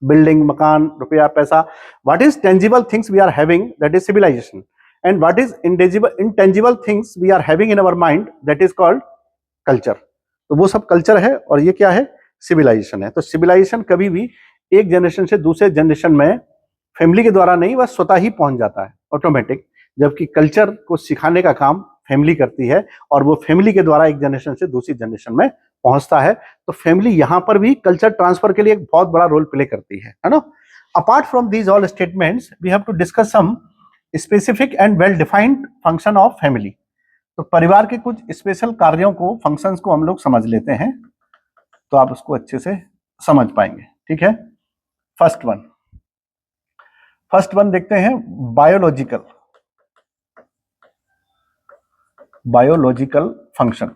बिल्डिंग, मकान, रुपया, पैसा, what is tangible things we are having, that is civilization, and what is intangible things we are having in our mind, that is called culture. तो वो सब कल्चर है और ये क्या है, सिविलाइजेशन है। तो सिविलाइजेशन कभी भी एक जनरेशन से दूसरे जनरेशन में फैमिली के द्वारा नहीं, वह स्वतः ही पहुंच जाता है ऑटोमेटिक, जबकि कल्चर को सिखाने का काम फैमिली करती है और वो फैमिली के द्वारा एक जनरेशन से दूसरी जनरेशन में पहुंचता है। तो फैमिली यहां पर भी कल्चर ट्रांसफर के लिए एक बहुत बड़ा रोल प्ले करती है ना। Apart from these all statements we have to discuss some specific and well defined function of family. तो परिवार के कुछ स्पेशल कार्यों को, फंक्शंस को हम लोग समझ लेते हैं, तो आप उसको अच्छे से समझ पाएंगे। ठीक है, फर्स्ट वन देखते हैं, बायोलॉजिकल फंक्शन।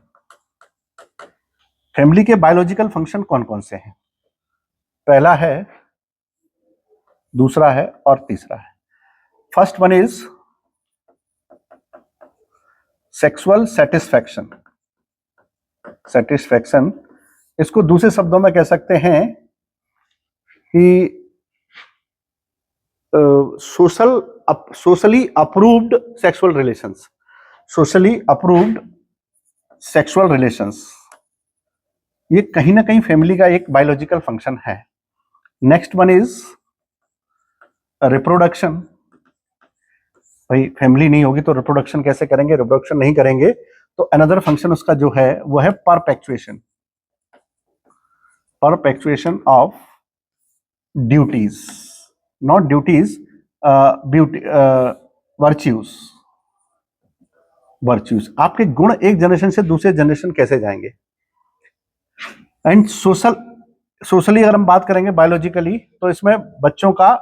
फैमिली के बायोलॉजिकल फंक्शन कौन कौन से हैं? पहला है, दूसरा है और तीसरा है। First one is sexual satisfaction. इसको दूसरे शब्दों में कह सकते हैं कि सोशली अप्रूव्ड सेक्सुअल रिलेशंस, ये कहीं ना कहीं फैमिली का एक बायोलॉजिकल फंक्शन है। Next one is reproduction. भाई फैमिली नहीं होगी तो रिप्रोडक्शन कैसे करेंगे? रिप्रोडक्शन नहीं करेंगे तो अनदर फंक्शन उसका जो है वो है perpetuation of duties, not duties, virtues. आपके गुण एक जनरेशन से दूसरे जनरेशन कैसे जाएंगे? एंड सोशली अगर हम बात करेंगे बायोलॉजिकली, तो इसमें बच्चों का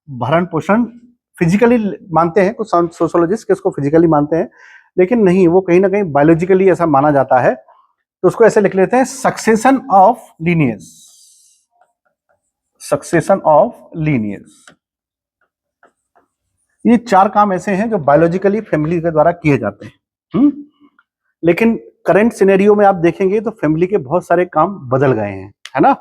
भरण पोषण फिजिकली मानते हैं कुछ सोशोलॉजिस्ट, इसको फिजिकली मानते हैं, लेकिन नहीं, वो कहीं ना कहीं बायोलॉजिकली ऐसा माना जाता है। तो उसको ऐसे लिख लेते हैं, सक्सेशन ऑफ लीनियज। ये 4 काम ऐसे हैं जो बायोलॉजिकली फैमिली के द्वारा किए जाते हैं। लेकिन करंट सिनेरियो में आप देखेंगे तो फैमिली के बहुत सारे काम बदल गए हैं, है ना।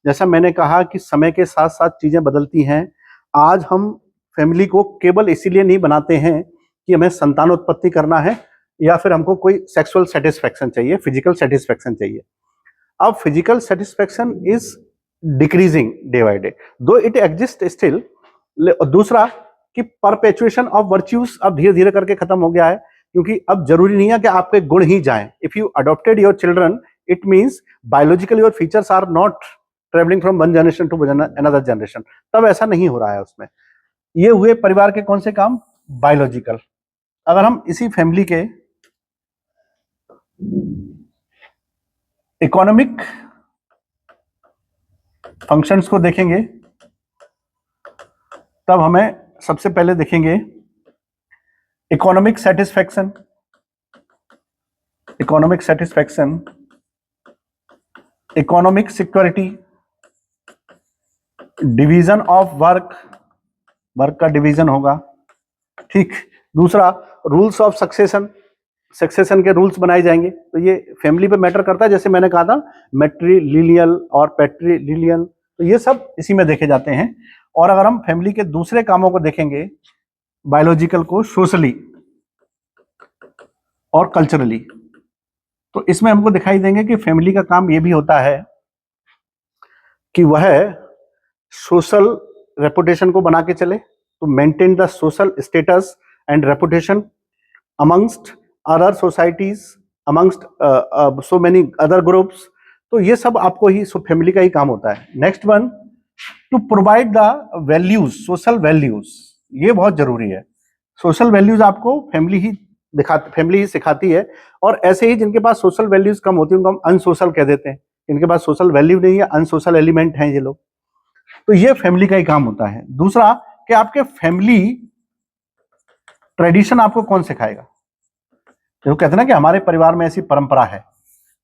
जैसा मैंने कहा कि समय के साथ साथ चीजें बदलती हैं। आज हम फैमिली को केवल इसीलिए नहीं बनाते हैं कि हमें संतानोत्पत्ति करना है या फिर हमको कोई सेक्सुअल सेटिस्फैक्शन चाहिए, फिजिकल सेटिस्फैक्शन चाहिए। अब physical satisfaction is decreasing day by day, दो इट एग्जिस्ट स्टिल। दूसरा कि परपेचुएशन ऑफ वर्च्यूज अब धीरे धीरे करके खत्म हो गया है, क्योंकि अब जरूरी नहीं है कि आपके गुण ही जाएं। If you adopted your children, it means biologically your features are not travelling from one generation to another generation. तब ऐसा नहीं हो रहा है उसमें। ये हुए परिवार के कौन से काम? बायोलॉजिकल। अगर हम इसी फैमिली के इकोनॉमिक फंक्शंस को देखेंगे, तब हमें सबसे पहले देखेंगे economic satisfaction, economic security, division of work का डिवीजन होगा, ठीक। दूसरा रूल्स ऑफ सक्सेशन के रूल्स बनाए जाएंगे। तो ये फैमिली पे मैटर करता है, जैसे मैंने कहा था मैट्रिलिनियल और पैट्रिलिनियल, तो ये सब इसी में देखे जाते हैं। और अगर हम फैमिली के दूसरे कामों को देखेंगे, बायोलॉजिकल को, सोशली और कल्चरली, तो इसमें हमको दिखाई देंगे कि फैमिली का काम ये भी होता है कि वह सोशल रेपुटेशन को बना के चले, तो maintain the social status and reputation amongst other societies, amongst so many other groups. तो ये सब आपको ही फैमिली का ही काम होता है। Next one, to provide the values, social values, ये बहुत जरूरी है। सोशल वैल्यूज आपको फैमिली ही सिखाती है। और ऐसे ही जिनके पास सोशल वैल्यूज कम होती है उनको हम अनसोशल कह देते हैं। इनके पास सोशल वैल्यू नहीं है, अनसोशल एलिमेंट हैं ये लोग। तो ये फैमिली का ही काम होता है। दूसरा कि आपके फैमिली ट्रेडिशन आपको कौन सिखाएगा? जो कहते हैं ना कि हमारे परिवार में ऐसी परंपरा है,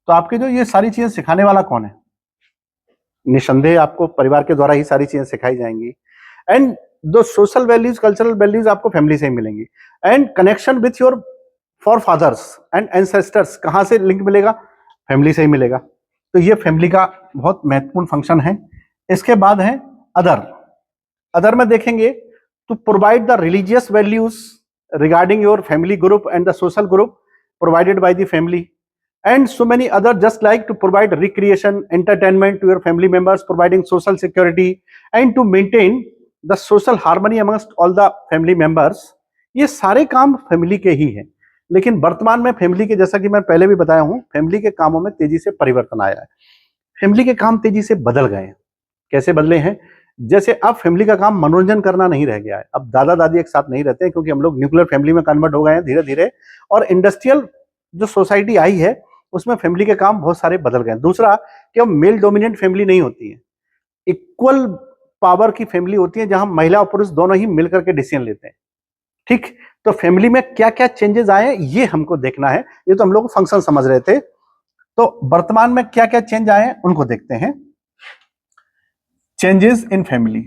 तो आपके जो ये सारी चीजें सिखाने वाला कौन है? निसंदेह आपको परिवार के द्वारा ही सारी चीजें सिखाई जाएंगी। एंड दो सोशल वैल्यूज, कल्चरल वैल्यूज आपको फैमिली से ही मिलेंगी। And connection with your forefathers and ancestors, कहां से लिंक मिलेगा? फैमिली से ही मिलेगा। तो ये फैमिली का बहुत महत्वपूर्ण फंक्शन है। इसके बाद है अदर में देखेंगे to provide the religious values regarding your family group and the social group provided by the family, and so many other, just like to provide recreation, entertainment to your family members, providing social security and to maintain the social harmony amongst all the family members। ये सारे काम फैमिली के ही हैं। लेकिन वर्तमान में फैमिली के, जैसा कि मैं पहले भी बताया हूं, फैमिली के कामों में तेजी से परिवर्तन आया है। फैमिली के काम तेजी से बदल गए हैं। कैसे बदले हैं? जैसे अब फैमिली का काम मनोरंजन करना नहीं रह गया है। अब दादा दादी एक साथ नहीं रहते हैं, क्योंकि हम लोग न्यूक्लियर फैमिली में कन्वर्ट हो गए हैं धीरे धीरे, और इंडस्ट्रियल जो सोसाइटी आई है उसमें फैमिली के काम बहुत सारे बदल गए हैं। दूसरा कि अब मेल डोमिनेंट फैमिली नहीं होती है, इक्वल पावर की फैमिली होती है, जहां महिला और पुरुष दोनों ही मिलकर के डिसीजन लेते हैं। ठीक, तो फैमिली में क्या क्या चेंजेस आए ये हमको देखना है। ये तो हम लोग फंक्शन समझ रहे थे, तो वर्तमान में क्या क्या चेंज आए हैं उनको देखते हैं। Changes in family,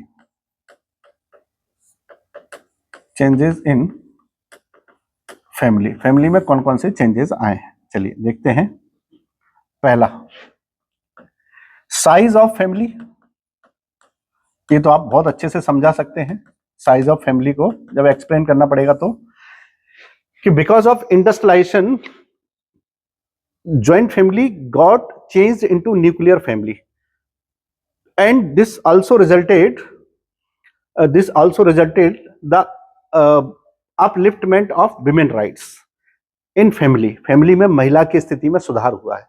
changes in family, family में कौन कौन से चेंजेस आए हैं चलिए देखते हैं। पहला, साइज ऑफ फैमिली। ये तो आप बहुत अच्छे से समझा सकते हैं साइज ऑफ फैमिली को, जब एक्सप्लेन करना पड़ेगा तो, कि because of industrialisation joint family got changed into nuclear family, and this also resulted the upliftment of women rights in family. Family में महिला की स्थिति में सुधार हुआ है।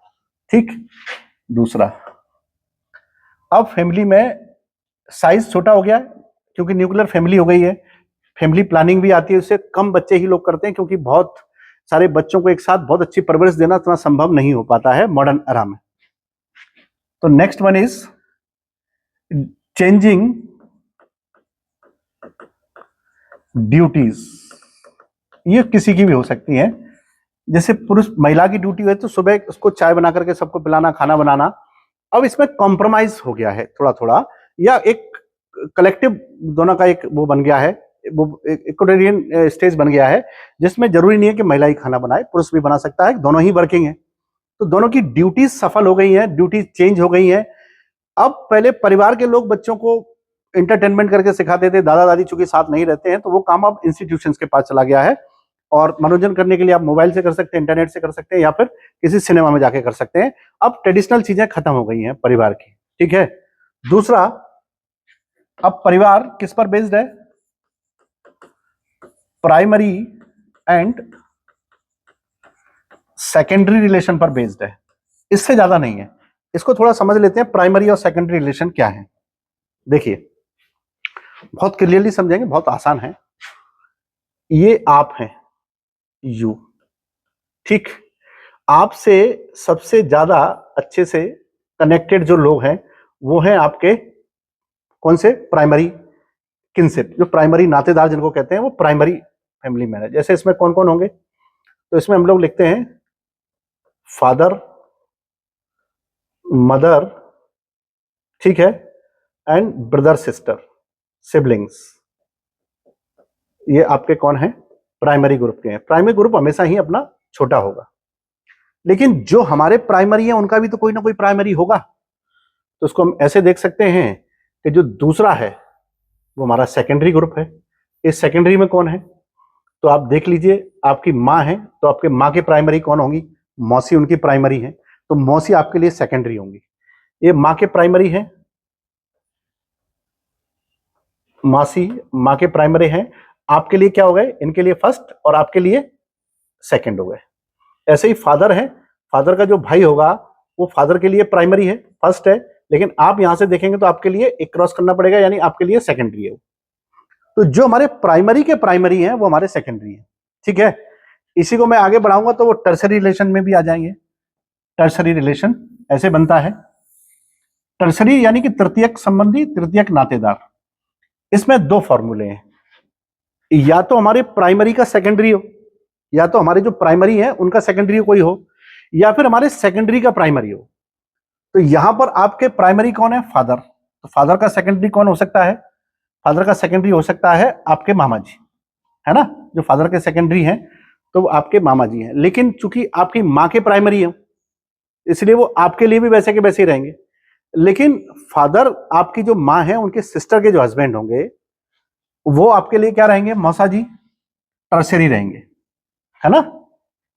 ठीक, दूसरा, अब फैमिली में साइज छोटा हो गया है क्योंकि न्यूक्लियर फैमिली हो गई है। फैमिली प्लानिंग भी आती है, उससे कम बच्चे ही लोग करते हैं, क्योंकि बहुत सारे बच्चों को एक साथ बहुत अच्छी परवरिश देना इतना संभव नहीं हो पाता है मॉडर्न एरा में। तो next one is changing duties. ये किसी की भी हो सकती है, जैसे पुरुष महिला की ड्यूटी है तो सुबह उसको चाय बना करके सबको पिलाना, खाना बनाना। अब इसमें कॉम्प्रोमाइज हो गया है थोड़ा थोड़ा, या एक कलेक्टिव दोनों का एक वो बन गया है, वो इक्वलिटरियन स्टेज बन गया है, जिसमें जरूरी नहीं है कि महिला ही खाना बनाए, पुरुष भी बना सकता है, दोनों ही वर्किंग है। तो दोनों की ड्यूटीज सफल हो गई है, ड्यूटीज चेंज हो गई है। अब पहले परिवार के लोग बच्चों को एंटरटेनमेंट करके सिखाते थे, दादा दादी चूंकि साथ नहीं रहते हैं तो वो काम अब इंस्टीट्यूशंस के पास चला गया है, और मनोरंजन करने के लिए आप मोबाइल से कर सकते हैं, इंटरनेट से कर सकते हैं, या फिर किसी सिनेमा में जाके कर सकते हैं। अब ट्रेडिशनल चीजें खत्म हो गई हैं परिवार की। ठीक है, दूसरा, अब परिवार किस पर बेस्ड है? प्राइमरी एंड सेकेंडरी रिलेशन पर बेस्ड है, इससे ज्यादा नहीं है। इसको थोड़ा समझ लेते हैं, प्राइमरी और सेकेंडरी रिलेशन क्या है। देखिए, बहुत क्लियरली समझेंगे, बहुत आसान है। ये आप हैं, यू, ठीक, आपसे सबसे ज्यादा अच्छे से कनेक्टेड जो लोग हैं वो हैं आपके कौन से? प्राइमरी किनशिप, जो प्राइमरी नातेदार जिनको कहते हैं, वो प्राइमरी फैमिली में है। जैसे इसमें कौन कौन होंगे? तो इसमें हम लोग लिखते हैं फादर, मदर, ठीक है, एंड ब्रदर सिस्टर, सिबलिंग्स। ये आपके कौन है? प्राइमरी ग्रुप के हैं। प्राइमरी ग्रुप हमेशा ही अपना छोटा होगा, लेकिन जो हमारे प्राइमरी है उनका भी तो कोई ना कोई प्राइमरी होगा। तो उसको हम ऐसे देख सकते हैं कि जो दूसरा है वो हमारा सेकेंडरी ग्रुप है। इस सेकेंडरी में कौन है? तो आप देख लीजिए, आपकी माँ है तो आपके माँ के प्राइमरी कौन होंगी? मौसी उनकी प्राइमरी है, तो मौसी आपके लिए सेकेंडरी होंगी। ये माँ के प्राइमरी है, मासी माँ के प्राइमरी हैं, आपके लिए क्या हो गए? इनके लिए फर्स्ट और आपके लिए सेकंड हो गए। ऐसे ही फादर है, फादर का जो भाई होगा वो फादर के लिए प्राइमरी है, फर्स्ट है, लेकिन आप यहां से देखेंगे तो आपके लिए एक क्रॉस करना पड़ेगा, यानी आपके लिए सेकेंडरी है। तो जो हमारे प्राइमरी के प्राइमरी हैं वो हमारे सेकेंडरी हैं। ठीक है, इसी को मैं आगे बढ़ाऊंगा तो वो टर्सरी रिलेशन में भी आ जाएंगे। टर्सरी रिलेशन ऐसे बनता है, टर्सरी यानी कि तृतीयक संबंधी, तृतीयक नातेदार। इसमें दो फॉर्मूले हैं, या तो हमारे प्राइमरी का सेकेंडरी हो, या तो हमारे जो प्राइमरी है उनका सेकेंडरी कोई हो, या फिर हमारे सेकेंडरी का प्राइमरी हो। तो यहां पर आपके प्राइमरी कौन है? फादर। तो फादर का सेकेंडरी कौन हो सकता है? फादर का सेकेंडरी हो सकता है आपके मामा जी, है ना, जो फादर के सेकेंडरी हैं तो वो आपके मामा जी हैं। लेकिन चूंकि आपकी माँ के प्राइमरी है इसलिए वो आपके लिए भी वैसे के वैसे ही रहेंगे। लेकिन फादर, आपकी जो माँ है उनके सिस्टर के जो हस्बैंड होंगे वो आपके लिए क्या रहेंगे? मौसा जी, टर्सरी रहेंगे, है ना।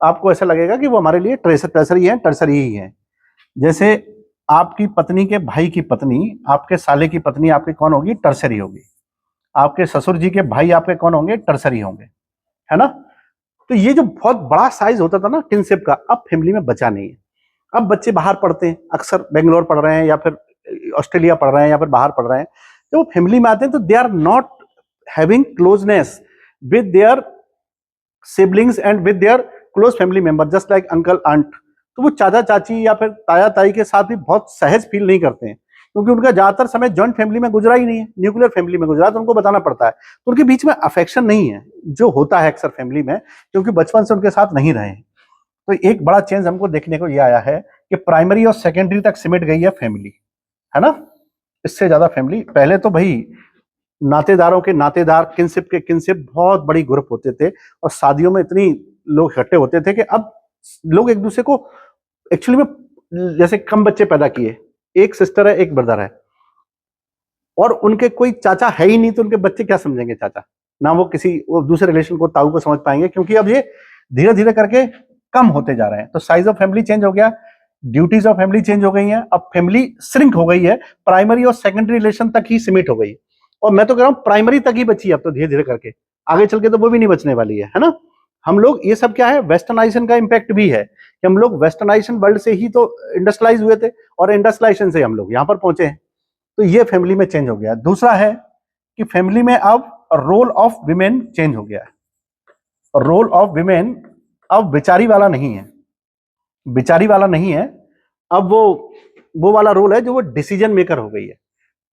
आपको ऐसा लगेगा कि वो हमारे लिए टर्सरी है, टर्सरी ही है। जैसे आपकी पत्नी के भाई की पत्नी, आपके साले की पत्नी आपकी कौन होगी? टर्सरी होगी। आपके ससुर जी के भाई आपके कौन होंगे? टर्सरी होंगे, है ना। तो ये जो बहुत बड़ा साइज होता था ना किनशिप का, अब फैमिली में बचा नहीं है। अब बच्चे बाहर पढ़ते हैं, अक्सर बेंगलोर पढ़ रहे हैं या फिर ऑस्ट्रेलिया पढ़ रहे हैं या फिर बाहर पढ़ रहे हैं। जब वो फैमिली में आते हैं तो they are not having closeness with their siblings and with their close family member just like uncle aunt. तो वो चाचा चाची या फिर ताया ताई के साथ भी बहुत सहज फील नहीं करते हैं, क्योंकि उनका ज्यादातर समय जॉइंट फैमिली में गुजरा ही नहीं है, न्यूक्लियर फैमिली में गुजरा, तो उनको बताना पड़ता है। तो उनके बीच में अफेक्शन नहीं है जो होता है अक्सर फैमिली में, क्योंकि बचपन से उनके साथ नहीं रहे हैं। तो एक बड़ा चेंज हमको देखने को ये आया है कि प्राइमरी और सेकेंडरी तक सिमट गई है फैमिली, है ना। इससे ज्यादा फैमिली, पहले तो भाई नातेदारों के नातेदार, किनशिप के किनशिप, बहुत बड़ी ग्रुप होते थे और शादियों में इतनी लोग इकट्ठे होते थे कि अब लोग एक दूसरे को एक्चुअली में, जैसे कम बच्चे पैदा किए, एक सिस्टर है एक ब्रदर है और उनके कोई चाचा है ही नहीं, तो उनके बच्चे क्या समझेंगे चाचा, ना वो दूसरे रिलेशन को, ताऊ को समझ पाएंगे, क्योंकि अब ये धीरे धीरे करके कम होते जा रहे हैं। तो साइज ऑफ फैमिली चेंज हो गया, ड्यूटीज ऑफ फैमिली चेंज हो गई हैं, अब फैमिली श्रिंक हो गई है, प्राइमरी और सेकेंडरी रिलेशन तक ही सीमित हो गई है। और मैं तो कह रहा हूं प्राइमरी तक ही बची है अब तो, धीरे धीरे करके आगे चल के तो वो भी नहीं बचने वाली है ना। हम लोग ये सब क्या है, वेस्टर्नाइजेशन का इंपैक्ट भी है कि हम लोग वेस्टर्नाइजेशन वर्ल्ड से ही तो इंडस्ट्रियलाइज हुए थे और इंडस्ट्रियलाइजेशन से हम लोग यहाँ पर पहुंचे हैं। तो ये फैमिली में चेंज हो गया। दूसरा है कि फैमिली में अब रोल ऑफ विमेन चेंज हो गया है। रोल ऑफ विमेन अब बेचारी वाला नहीं है, बेचारी वाला नहीं है, अब वो वाला रोल है जो वो डिसीजन मेकर हो गई है।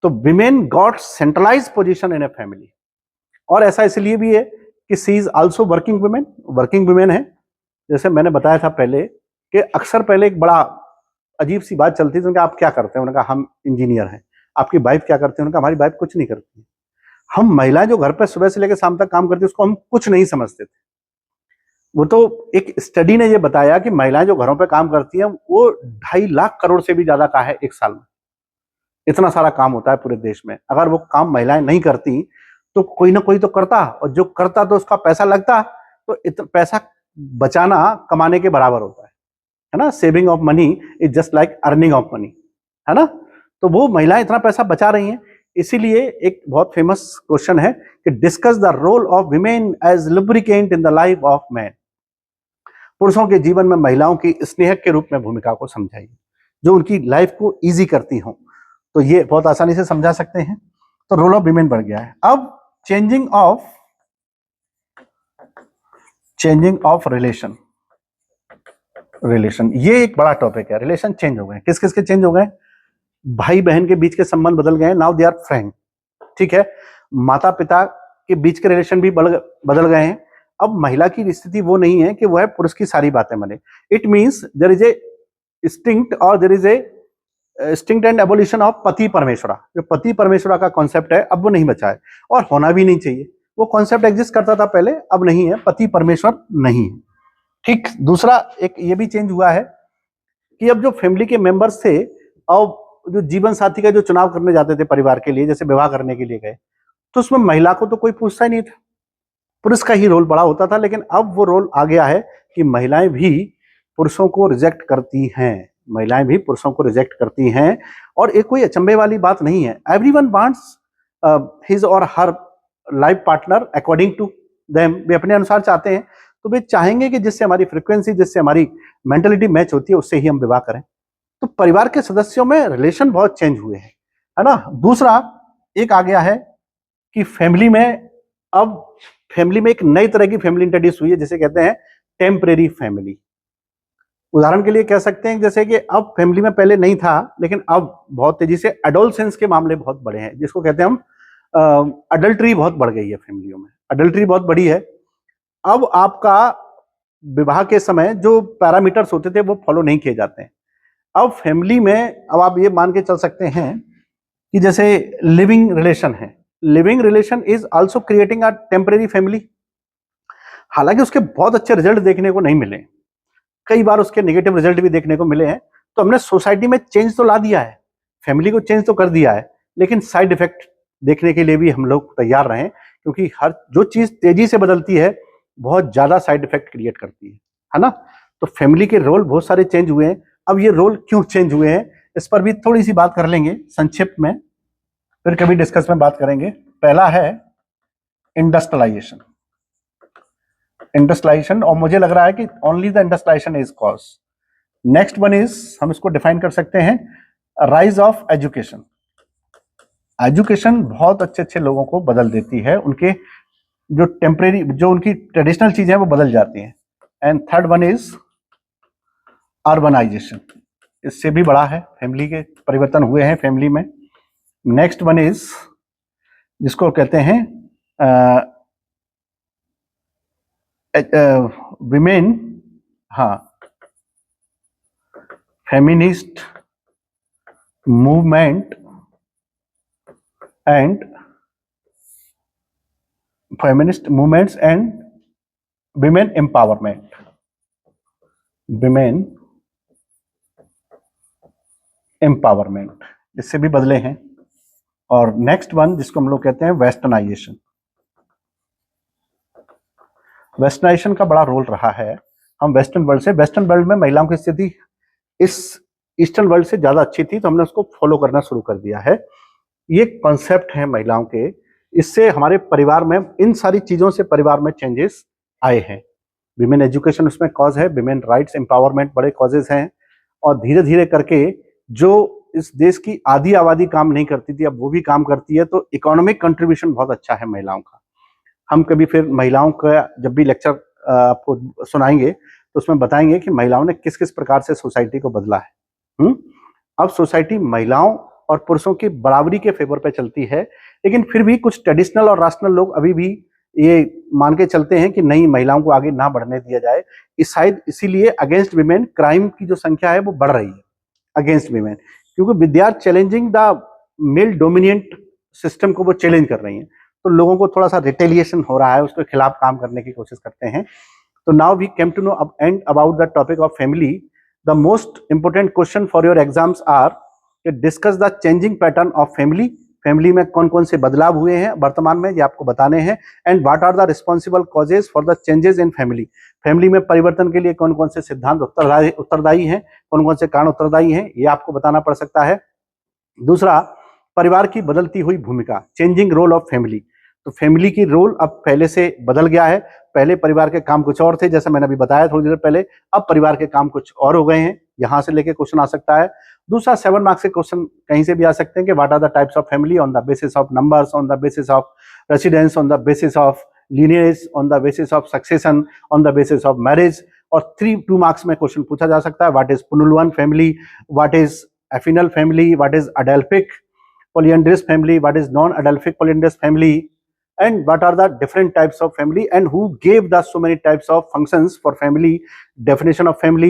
तो women got centralize position in a family, और ऐसा इसलिए भी है कि she is also working women, working women है। जैसे मैंने बताया था पहले कि अक्सर पहले एक बड़ा अजीब सी बात चलती थी, उनका आप क्या करते हैं, उन्होंने कहा हम इंजीनियर हैं। आपकी वाइफ क्या करती है, उन्होंने कहा हमारी वाइफ कुछ नहीं करती है। हम महिलाएं जो घर पर सुबह से लेकर शाम तक काम करती है उसको हम कुछ नहीं समझते थे। वो तो एक स्टडी ने ये बताया कि महिलाएं जो घरों पे काम करती हैं वो 2.5 लाख करोड़ से भी ज्यादा का है एक साल में। इतना सारा काम होता है पूरे देश में, अगर वो काम महिलाएं नहीं करती तो कोई ना कोई तो करता, और जो करता तो उसका पैसा लगता, तो इतना पैसा बचाना कमाने के बराबर होता है ना। Saving of money is just like earning of money, है ना। तो वो महिलाएं इतना पैसा बचा रही हैं। इसीलिए एक बहुत फेमस क्वेश्चन है कि discuss the role of women as lubricant in the life of man. पुरुषों के जीवन में महिलाओं की स्नेहक के रूप में भूमिका को समझाइए, जो उनकी लाइफ को इजी करती हो। तो ये बहुत आसानी से समझा सकते हैं। तो रोल ऑफ विमेन बढ़ गया है। अब चेंजिंग ऑफ रिलेशन, ये एक बड़ा टॉपिक है। रिलेशन चेंज हो गए, किस किस के चेंज हो गए, भाई बहन के बीच के संबंध बदल गए, नाउ दे आर फ्रेंड, ठीक है। माता पिता के बीच के रिलेशन भी बदल गए हैं। अब महिला की स्थिति वो नहीं है कि वह पुरुष की सारी बातें माने। It means there is a instinct और there is a instinct and abolition of पति परमेश्वरा। जो पति परमेश्वरा का कॉन्सेप्ट है अब वो नहीं बचा है, और होना भी नहीं चाहिए। वो कॉन्सेप्ट एग्जिस्ट करता था पहले, अब नहीं है, पति परमेश्वर नहीं है, ठीक। दूसरा एक ये भी चेंज हुआ है कि अब जो फैमिली के मेंबर्स थे, अब जो जीवन साथी का जो चुनाव करने जाते थे परिवार के लिए, जैसे विवाह करने के लिए गए, तो उसमें महिला को तो कोई पूछता ही नहीं था, पुरुष का ही रोल बड़ा होता था। लेकिन अब वो रोल आ गया है कि महिलाएं भी पुरुषों को रिजेक्ट करती हैं, महिलाएं भी पुरुषों को रिजेक्ट करती हैं। और एक कोई अचंभे वाली बात नहीं है। Everyone wants his or her life partner according to them, वे अपने अनुसार चाहते हैं। तो वे चाहेंगे कि जिससे हमारी फ्रीक्वेंसी, जिससे हमारी मेंटलिटी मैच होती है, उससे ही हम विवाह करें। तो परिवार के सदस्यों में रिलेशन बहुत चेंज हुए हैं, है ना। दूसरा एक आ गया है कि फैमिली में एक नई तरह की फैमिली इंट्रोड्यूस हुई है, जिसे कहते हैं टेम्परेरी फैमिली। उदाहरण के लिए कह सकते हैं जैसे कि अब फैमिली में पहले नहीं था, लेकिन अब बहुत तेजी से एडोलसेंस के मामले बहुत बड़े हैं, जिसको कहते हैं हम अडल्ट्री बहुत बढ़ गई है फैमिलियों में, अडल्ट्री बहुत बड़ी है। अब आपका विवाह के समय जो पैरामीटर्स होते थे वो फॉलो नहीं किए जाते हैं। अब फैमिली में अब आप ये मान के चल सकते हैं कि जैसे लिविंग रिलेशन है, living relation is also creating a temporary family. हालांकि उसके बहुत अच्छे रिजल्ट देखने को नहीं मिले, कई बार उसके नेगेटिव रिजल्ट भी देखने को मिले हैं। तो हमने सोसाइटी में चेंज तो ला दिया है, फैमिली को चेंज तो कर दिया है, लेकिन साइड इफेक्ट देखने के लिए भी हम लोग तैयार रहें, क्योंकि हर जो चीज तेजी से बदलती है बहुत ज्यादा साइड इफेक्ट क्रिएट करती है ना। तो फैमिली के रोल बहुत सारे चेंज हुए हैं। अब ये रोल क्यों चेंज हुए हैं, इस पर भी थोड़ी सी बात कर लेंगे संक्षिप्त में, फिर कभी डिस्कस में बात करेंगे। पहला है इंडस्ट्रियलाइजेशन। इंडस्ट्रियलाइजेशन, और मुझे लग रहा है कि only the industrialisation is cause. Next one is, हम इसको डिफाइन कर सकते हैं, राइज ऑफ एजुकेशन। एजुकेशन बहुत अच्छे अच्छे लोगों को बदल देती है, उनके जो टेम्परेरी, जो उनकी ट्रेडिशनल चीजें हैं वो बदल जाती हैं। And third one is urbanisation, इससे भी बड़ा है, फैमिली के परिवर्तन हुए हैं फैमिली में। नेक्स्ट वन इज जिसको कहते हैं विमेन, हाँ, feminist movement and feminist movements and women empowerment, women empowerment, इससे भी बदले हैं। और नेक्स्ट वन जिसको हम लोग कहते हैं वेस्टर्नाइजेशन। वेस्टर्नाइजेशन का बड़ा रोल रहा है। हम वेस्टर्न वर्ल्ड से, वेस्टर्न वर्ल्ड में महिलाओं की स्थिति इस ईस्टर्न वर्ल्ड से ज्यादा अच्छी थी, तो हमने उसको फॉलो करना शुरू कर दिया है। ये कॉन्सेप्ट है महिलाओं के, इससे हमारे परिवार में, इन सारी चीजों से परिवार में चेंजेस आए हैं। विमेन एजुकेशन उसमें कॉज है, विमेन राइट्स एम्पावरमेंट बड़े कॉजेज हैं, और धीरे धीरे करके जो इस देश की आधी आबादी काम नहीं करती थी अब वो भी काम करती है, तो इकोनॉमिक कंट्रीब्यूशन बहुत अच्छा है महिलाओं का। हम कभी फिर महिलाओं का जब भी लेक्चर आपको सुनाएंगे तो उसमें बताएंगे कि महिलाओं ने किस किस प्रकार से सोसाइटी को बदला है। अब सोसाइटी महिलाओं और पुरुषों की बराबरी के फेवर पे चलती है, लेकिन फिर भी कुछ ट्रेडिशनल और राशनल लोग अभी भी ये मान के चलते हैं कि नहीं, महिलाओं को आगे ना बढ़ने दिया जाए। इस शायद इसीलिए अगेंस्ट विमेन क्राइम की जो संख्या है वो बढ़ रही है अगेंस्ट विमेन, क्योंकि they are challenging the male dominant system को, वो चैलेंज कर रही हैं, तो लोगों को थोड़ा सा रिटेलिएशन हो रहा है, उसके खिलाफ काम करने की कोशिश करते हैं। तो now we came to know and about the topic of family. The most important question for your exams are discuss the changing pattern of family. Family में कौन कौन से बदलाव हुए हैं वर्तमान में, ये आपको बताने हैं। And what are the responsible causes for the changes in family. Family में परिवर्तन के लिए कौन कौन से सिद्धांत उत्तरदायी हैं, कौन कौन से कारण उत्तरदायी हैं, ये आपको बताना पड़ सकता है। दूसरा, परिवार की बदलती हुई भूमिका, चेंजिंग रोल ऑफ फैमिली। तो फैमिली की रोल अब पहले से बदल गया है, पहले परिवार के काम कुछ और थे, जैसा मैंने अभी बताया थोड़ी देर पहले, अब परिवार के काम कुछ और हो गए हैं। यहां से लेके क्वेश्चन आ सकता है। दूसरा, 7 मार्क्स के क्वेश्चन कहीं से भी आ सकते हैं कि what are the types of family on the basis of numbers, on the basis of residence, on the basis of lineage, on the basis of succession, on the basis of marriage. और 2 मार्क्स में क्वेश्चन पूछा जा सकता है, what is punaluan family, what is affinal family, what is adelphic polyandrous family, what is non-adelphic polyandrous family, and what are the different types of family, and who gave the so many types of functions for family, definition of family.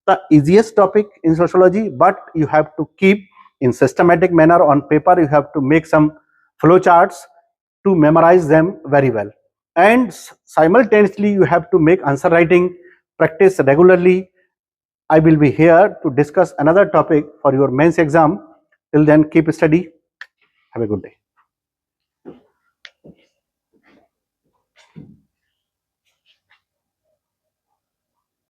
The easiest topic in sociology, but you have to keep in systematic manner on paper. You have to make some flow charts to memorize them very well, and simultaneously you have to make answer writing practice regularly. I will be here to discuss another topic for your mains exam. Till then, keep study. Have a good day.